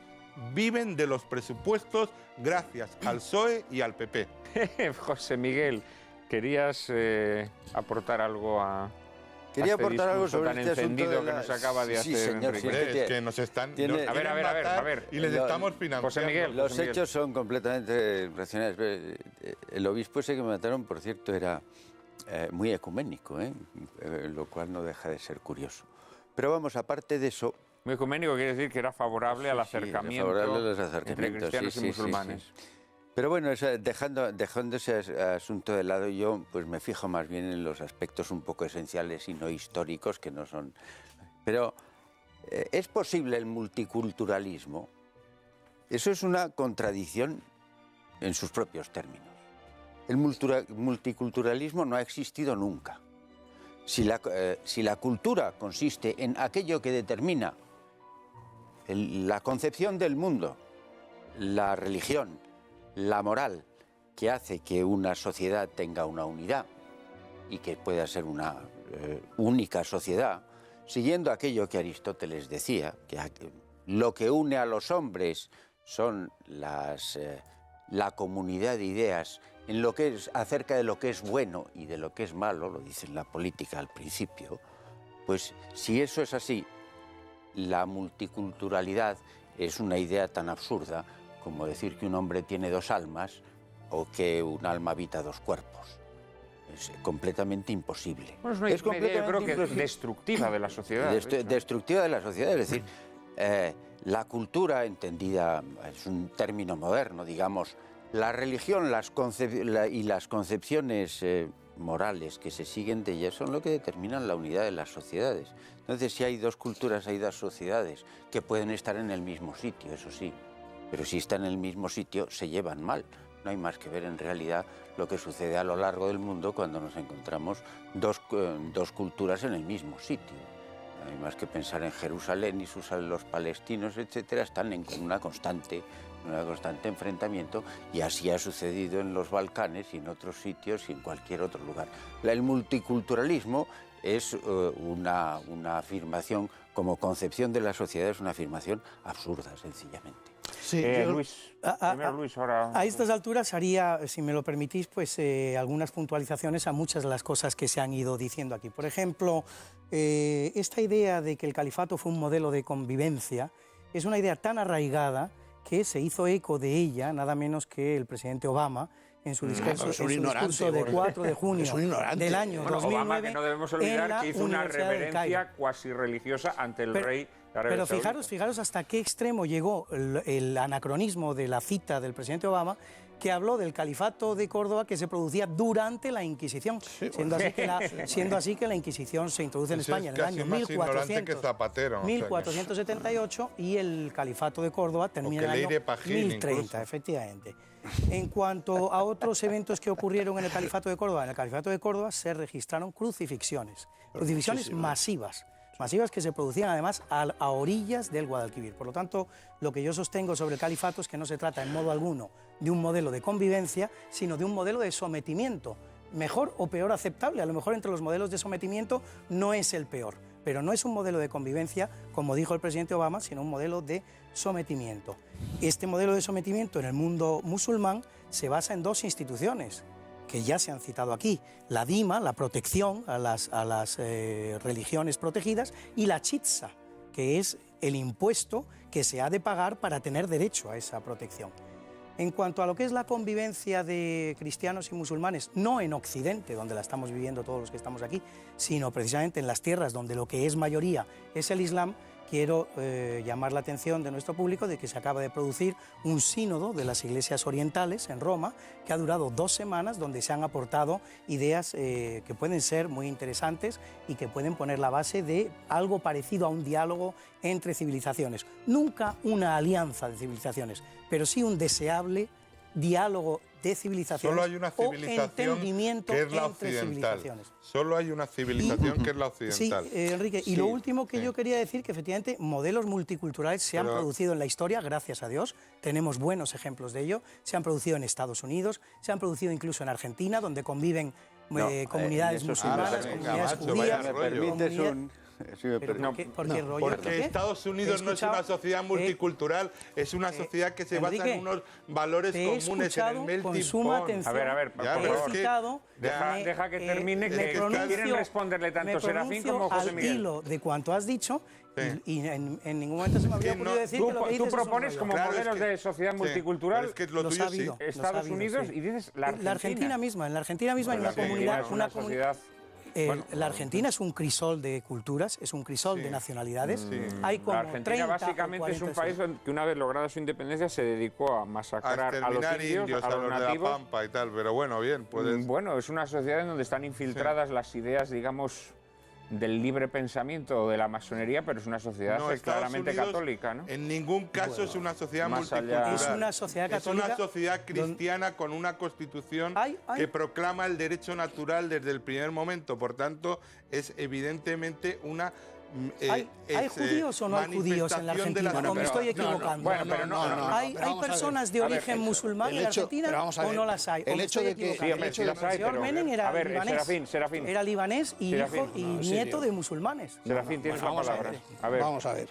Viven de los presupuestos gracias al PSOE y al PP. José Miguel, ¿querías aportar algo a Quería este aportar algo discurso sobre tan este asunto encendido de que la... nos acaba de Sí, hacer señor, Enrique? sí, es que Es que nos están... tiene- nos A ver, quieren a ver, matar a ver. y les estamos financiando. José Miguel. Los hechos son completamente racionales. El obispo ese que mataron, por cierto, era muy ecuménico, lo cual no deja de ser curioso. Pero vamos, aparte de eso... Muy ecuménico quiere decir que era favorable al Sí, era acercamiento, favorable a los entre acercamientos, cristianos sí, y sí, musulmanes. sí. Pero bueno, dejando ese asunto de lado, yo pues me fijo más bien en los aspectos un poco esenciales y no históricos, que no son... Pero ¿es posible el multiculturalismo? Eso es una contradicción en sus propios términos. El multiculturalismo no ha existido nunca. Si la cultura consiste en aquello que determina la concepción del mundo, la religión, la moral, que hace que una sociedad tenga una unidad y que pueda ser una única sociedad, siguiendo aquello que Aristóteles decía, que lo que une a los hombres son la comunidad de ideas en lo que es acerca de lo que es bueno y de lo que es malo, lo dice en la política al principio, pues si eso es así, la multiculturalidad es una idea tan absurda como decir que un hombre tiene 2 almas o que un alma habita 2 cuerpos. Es completamente imposible. Bueno, es una idea, yo creo que destructiva de la sociedad. de hecho. Destructiva de la sociedad, es decir, la cultura entendida, es un término moderno, digamos, la religión y las concepciones morales que se siguen de ellas son lo que determinan la unidad de las sociedades. Entonces, si hay 2 culturas, hay 2 sociedades que pueden estar en el mismo sitio, eso sí, pero si están en el mismo sitio, se llevan mal. No hay más que ver en realidad lo que sucede a lo largo del mundo cuando nos encontramos dos culturas en el mismo sitio. hay más que pensar en Jerusalén y los palestinos, etcétera, están en una constante enfrentamiento, y así ha sucedido en los Balcanes y en otros sitios y en cualquier otro lugar. El multiculturalismo es una afirmación, como concepción de la sociedad, es una afirmación absurda, sencillamente. Sí, Luis, primero Luis, ahora... A estas alturas haría, si me lo permitís, pues algunas puntualizaciones a muchas de las cosas que se han ido diciendo aquí. Por ejemplo, esta idea de que el califato fue un modelo de convivencia es una idea tan arraigada que se hizo eco de ella nada menos que el presidente Obama en su discurso de 4 de junio del año 2009. Obama, que no debemos olvidar que hizo una reverencia cuasi religiosa ante el rey. Pero fijaros hasta qué extremo llegó el anacronismo de la cita del presidente Obama, que habló del califato de Córdoba que se producía durante la Inquisición, siendo así que la Inquisición se introduce en España en el año 1478 y el califato de Córdoba termina en el año 1030, incluso. Efectivamente. En cuanto a otros eventos que ocurrieron en el califato de Córdoba, se registraron crucifixiones masivas que se producían además a orillas del Guadalquivir. Por lo tanto, lo que yo sostengo sobre el califato es que no se trata en modo alguno de un modelo de convivencia, sino de un modelo de sometimiento, mejor o peor aceptable. A lo mejor entre los modelos de sometimiento no es el peor, pero no es un modelo de convivencia, como dijo el presidente Obama, sino un modelo de sometimiento. Este modelo de sometimiento en el mundo musulmán se basa en dos instituciones que ya se han citado aquí: la dima, la protección a las religiones protegidas, y la chitza, que es el impuesto que se ha de pagar para tener derecho a esa protección. En cuanto a lo que es la convivencia de cristianos y musulmanes, no en Occidente, donde la estamos viviendo todos los que estamos aquí, sino precisamente en las tierras donde lo que es mayoría es el Islam, quiero llamar la atención de nuestro público de que se acaba de producir un sínodo de las iglesias orientales en Roma, que ha durado 2 semanas, donde se han aportado ideas que pueden ser muy interesantes y que pueden poner la base de algo parecido a un diálogo entre civilizaciones. Nunca una alianza de civilizaciones, pero sí un deseable diálogo de civilizaciones. Solo hay una civilización que es la occidental. Solo hay una civilización que es la occidental. Sí, Enrique, y lo último que yo quería decir, que efectivamente modelos multiculturales se han producido en la historia, gracias a Dios, tenemos buenos ejemplos de ello, se han producido en Estados Unidos, se han producido incluso en Argentina, donde conviven comunidades musulmanas, comunidades judías. ¿Por qué rollo? Porque Estados Unidos no es una sociedad multicultural, es una sociedad que se basa en unos valores comunes, en el melting pot. A ver, por favor, deja que termine, que quieren responderle tanto Serafín como José Miguel. Al hilo de cuanto has dicho, y en ningún momento se me había ocurrido decir que lo que dices. Tú propones como modelos de sociedad multicultural Estados Unidos y dices la Argentina. En la Argentina misma hay una comunidad. La Argentina es un crisol de culturas, es un crisol de nacionalidades. Hay como la Argentina básicamente es un país que una vez lograda su independencia se dedicó a masacrar a los indios, a los nativos. De la Pampa y tal, pero bueno, bien. Bueno, es una sociedad en donde están infiltradas las ideas, digamos, del libre pensamiento o de la masonería, pero es una sociedad claramente católica, ¿no? En ningún caso es una sociedad multicultural. Es una sociedad católica. Es una sociedad cristiana con una constitución que proclama el derecho natural desde el primer momento. Por tanto, es evidentemente una... ¿Hay judíos o no hay judíos en la Argentina? ¿O me estoy equivocando? ¿Hay personas de origen musulmán en la Argentina o no las hay? El hecho de que... El señor Menem era libanés. Era libanés y hijo y nieto de musulmanes. Serafín, tienes la palabra. Vamos a ver.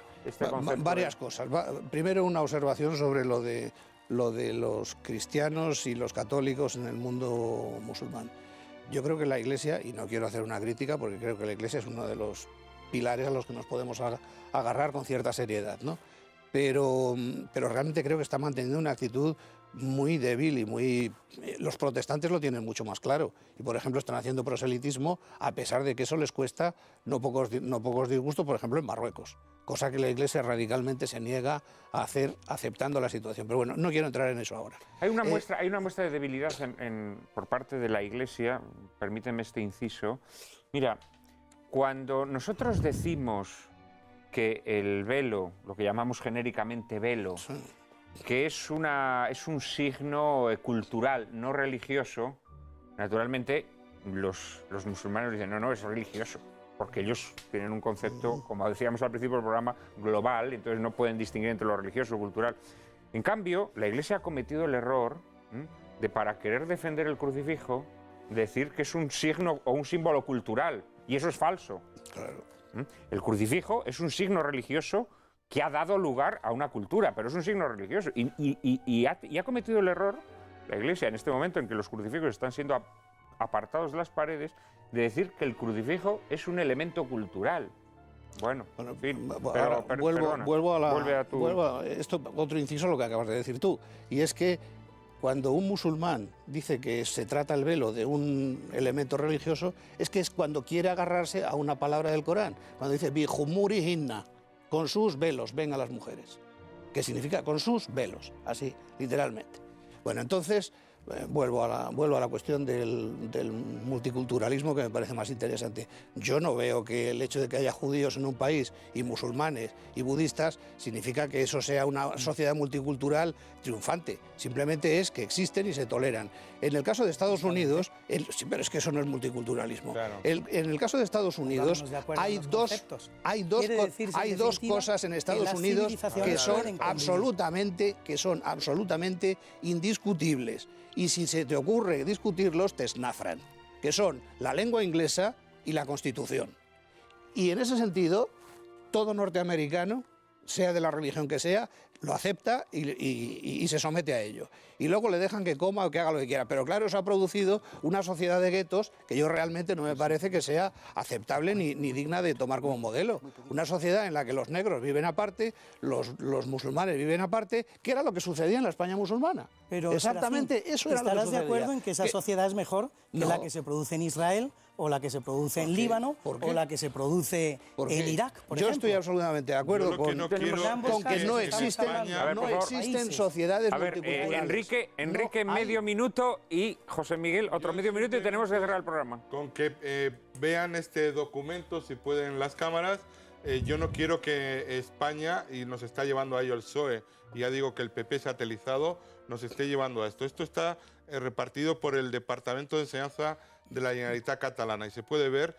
Varias cosas. Primero, una observación sobre lo de los cristianos y los católicos en el mundo musulmán. Yo creo que la Iglesia, y no quiero hacer una crítica porque creo que la Iglesia es uno de los pilares a los que nos podemos agarrar con cierta seriedad, ¿no? Pero realmente creo que está manteniendo una actitud muy débil y los protestantes lo tienen mucho más claro y, por ejemplo, están haciendo proselitismo a pesar de que eso les cuesta no pocos disgustos, por ejemplo, en Marruecos, cosa que la Iglesia radicalmente se niega a hacer aceptando la situación. Pero bueno, no quiero entrar en eso ahora. Hay una muestra de debilidad por parte de la Iglesia, permíteme este inciso. Mira, cuando nosotros decimos que el velo, lo que llamamos genéricamente velo, que es un signo cultural, no religioso, naturalmente los musulmanes dicen, no, es religioso. porque ellos tienen un concepto, como decíamos al principio del programa, global, entonces no pueden distinguir entre lo religioso y lo cultural. En cambio, la Iglesia ha cometido el error de, para querer defender el crucifijo, decir que es un signo o un símbolo cultural, y eso es falso. Claro. El crucifijo es un signo religioso que ha dado lugar a una cultura, pero es un signo religioso. Y ha cometido el error, la Iglesia, en este momento en que los crucifijos están siendo apartados de las paredes, de decir que el crucifijo es un elemento cultural. Bueno, en fin, esto, otro inciso a lo que acabas de decir tú, y es que cuando un musulmán dice que se trata el velo de un elemento religioso, es que es cuando quiere agarrarse a una palabra del Corán, cuando dice bijumuri hinna, con sus velos, ven a las mujeres, que significa con sus velos, así, literalmente. Bueno, entonces, vuelvo a la cuestión del multiculturalismo, que me parece más interesante. Yo no veo que el hecho de que haya judíos en un país y musulmanes y budistas significa que eso sea una sociedad multicultural triunfante. Simplemente es que existen y se toleran. En el caso de Estados Unidos, sí, pero es que eso no es multiculturalismo. Claro. En el caso de Estados Unidos hay dos cosas en Estados Unidos que son absolutamente indiscutibles. Y si se te ocurre discutirlos, te esnafran, que son la lengua inglesa y la Constitución. Y en ese sentido, todo norteamericano, sea de la religión que sea, lo acepta y se somete a ello. Y luego le dejan que coma o que haga lo que quiera. Pero claro, eso ha producido una sociedad de guetos que yo realmente no me parece que sea aceptable ni digna de tomar como modelo. Una sociedad en la que los negros viven aparte, los musulmanes viven aparte, que era lo que sucedía en la España musulmana. Pero exactamente eso era lo que sucedía. ¿Estarás de acuerdo en que esa sociedad es mejor que la que se produce en Israel, o la que se produce en Líbano, o la que se produce en Irak, por ejemplo? Yo estoy absolutamente de acuerdo con que no existen sociedades multiculturales. Enrique, medio minuto, y José Miguel, otro medio minuto, y tenemos que cerrar el programa. Con que vean este documento, si pueden, las cámaras. Yo no quiero que España, y nos está llevando a ello el PSOE, y ya digo que el PP satelizado, nos esté llevando a esto. Esto está repartido por el Departamento de Enseñanza de la Generalitat Catalana, y se puede ver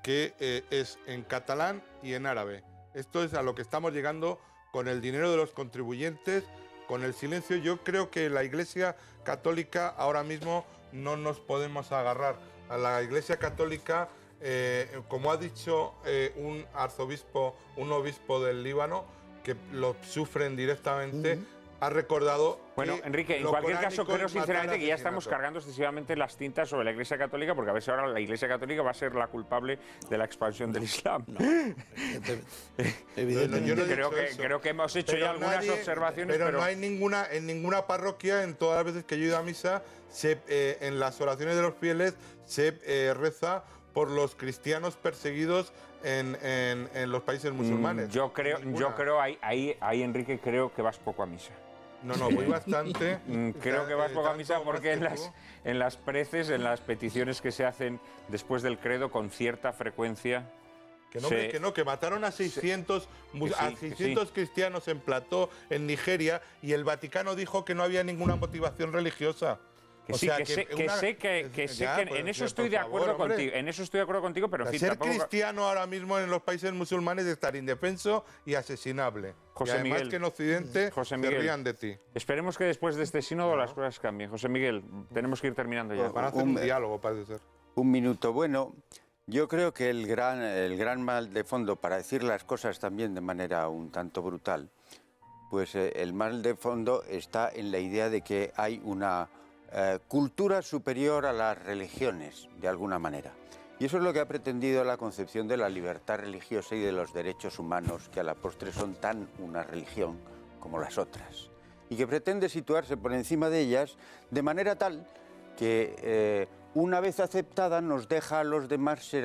que es en catalán y en árabe. Esto es a lo que estamos llegando con el dinero de los contribuyentes, con el silencio. Yo creo que la Iglesia Católica ahora mismo no nos podemos agarrar a la Iglesia Católica, como ha dicho un obispo del Líbano, que lo sufren directamente. Ha recordado... Bueno, Enrique, en cualquier caso creo sinceramente que ya estamos cargando excesivamente las tintas sobre la Iglesia Católica, porque a ver si ahora la Iglesia Católica va a ser la culpable de la expansión del Islam. No, evidentemente. Creo que hemos hecho ya algunas observaciones, pero no hay en ninguna parroquia, en todas las veces que yo he ido a misa, en las oraciones de los fieles se reza por los cristianos perseguidos en los países musulmanes. Yo creo ahí, Enrique, creo que vas poco a misa. No, voy bastante. Creo que vas poco a misa, porque en las preces, en las peticiones que se hacen después del credo con cierta frecuencia... Que mataron a 600, cristianos en Plató, en Nigeria, y el Vaticano dijo que no había ninguna motivación religiosa. En eso estoy de acuerdo contigo, pero en fin, ser cristiano ahora mismo en los países musulmanes es estar indefenso y asesinable. José y además Miguel, que en Occidente se rían de ti. Esperemos que después de este sínodo las cosas cambien. José Miguel, tenemos que ir terminando ya. Van a hacer un diálogo, parece ser. Un minuto. Bueno, yo creo que el gran mal de fondo, para decir las cosas también de manera un tanto brutal, pues el mal de fondo está en la idea de que hay una cultura superior a las religiones, de alguna manera. Y eso es lo que ha pretendido la concepción de la libertad religiosa y de los derechos humanos, que a la postre son tan una religión como las otras, y que pretende situarse por encima de ellas de manera tal que una vez aceptada nos deja a los demás ser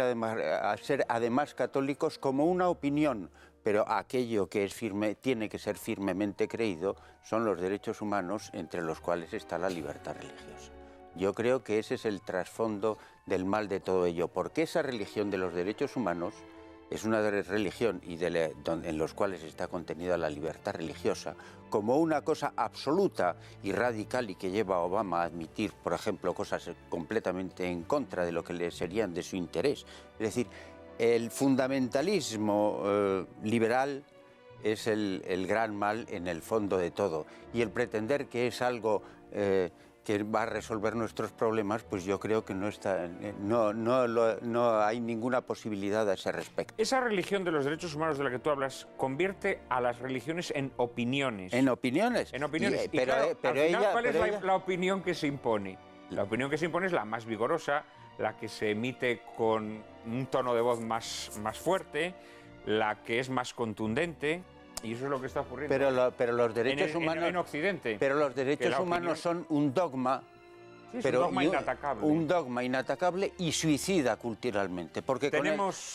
además católicos como una opinión, pero aquello que es firme, tiene que ser firmemente creído, son los derechos humanos, entre los cuales está la libertad religiosa. Yo creo que ese es el trasfondo del mal de todo ello, porque esa religión de los derechos humanos es una religión en los cuales está contenida la libertad religiosa como una cosa absoluta y radical, y que lleva a Obama a admitir, por ejemplo, cosas completamente en contra de lo que le serían de su interés. Es decir, el fundamentalismo liberal es el gran mal en el fondo de todo. Y el pretender que es algo que va a resolver nuestros problemas, pues yo creo que no hay ninguna posibilidad a ese respecto. Esa religión de los derechos humanos de la que tú hablas convierte a las religiones en opiniones. En opiniones. En opiniones. Pero al final, ¿cuál es ella... la opinión que se impone? La opinión que se impone es la más vigorosa, la que se emite con un tono de voz más fuerte, la que es más contundente, y eso es lo que está ocurriendo. Pero los derechos humanos... En Occidente. Pero los derechos humanos son un dogma... Sí, es un dogma inatacable. Un dogma inatacable y suicida culturalmente, porque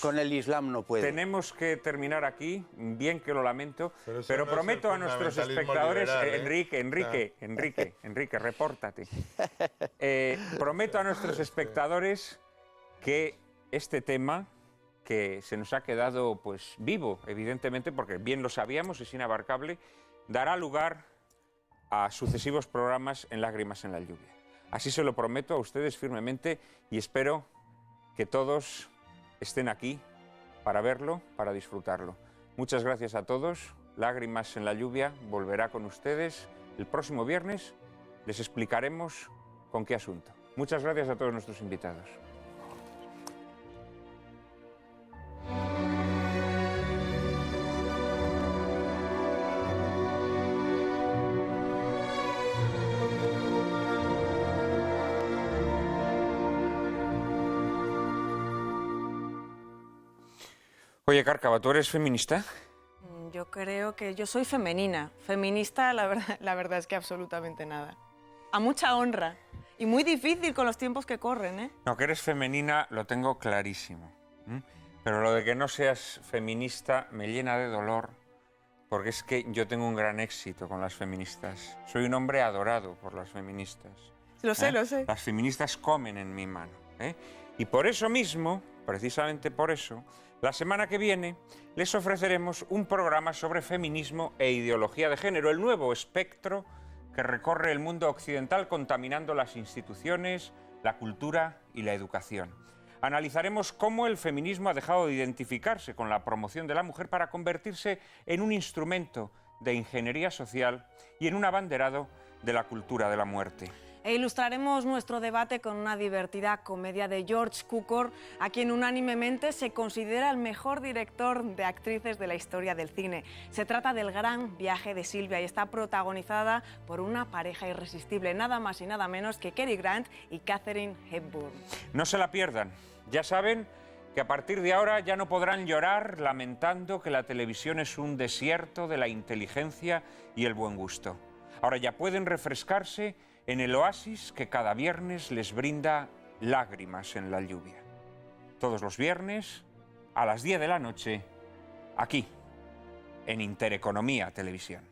con el Islam no puede. Tenemos que terminar aquí, bien que lo lamento, pero prometo a nuestros espectadores... Liberal, Enrique, repórtate. Prometo a nuestros espectadores que este tema, que se nos ha quedado pues vivo, evidentemente, porque bien lo sabíamos, es inabarcable, dará lugar a sucesivos programas en Lágrimas en la lluvia. Así se lo prometo a ustedes firmemente y espero que todos estén aquí para verlo, para disfrutarlo. Muchas gracias a todos. Lágrimas en la lluvia volverá con ustedes el próximo viernes. Les explicaremos con qué asunto. Muchas gracias a todos nuestros invitados. Oye, Cárcava, ¿tú eres feminista? Yo creo que yo soy femenina. Feminista, la verdad es que absolutamente nada. A mucha honra. Y muy difícil con los tiempos que corren, ¿eh? No, que eres femenina lo tengo clarísimo. Pero lo de que no seas feminista me llena de dolor, porque es que yo tengo un gran éxito con las feministas. Soy un hombre adorado por las feministas. Lo sé, lo sé. Las feministas comen en mi mano. Y por eso mismo, precisamente por eso, la semana que viene les ofreceremos un programa sobre feminismo e ideología de género, el nuevo espectro que recorre el mundo occidental contaminando las instituciones, la cultura y la educación. Analizaremos cómo el feminismo ha dejado de identificarse con la promoción de la mujer para convertirse en un instrumento de ingeniería social y en un abanderado de la cultura de la muerte. E ilustraremos nuestro debate con una divertida comedia de George Cukor, a quien unánimemente se considera el mejor director de actrices de la historia del cine. Se trata del Gran viaje de Silvia y está protagonizada por una pareja irresistible, nada más y nada menos que Cary Grant y Katharine Hepburn. No se la pierdan. Ya saben que a partir de ahora ya no podrán llorar lamentando que la televisión es un desierto de la inteligencia y el buen gusto. Ahora ya pueden refrescarse en el oasis que cada viernes les brinda Lágrimas en la lluvia. Todos los viernes, a las 10 de la noche, aquí, en Intereconomía Televisión.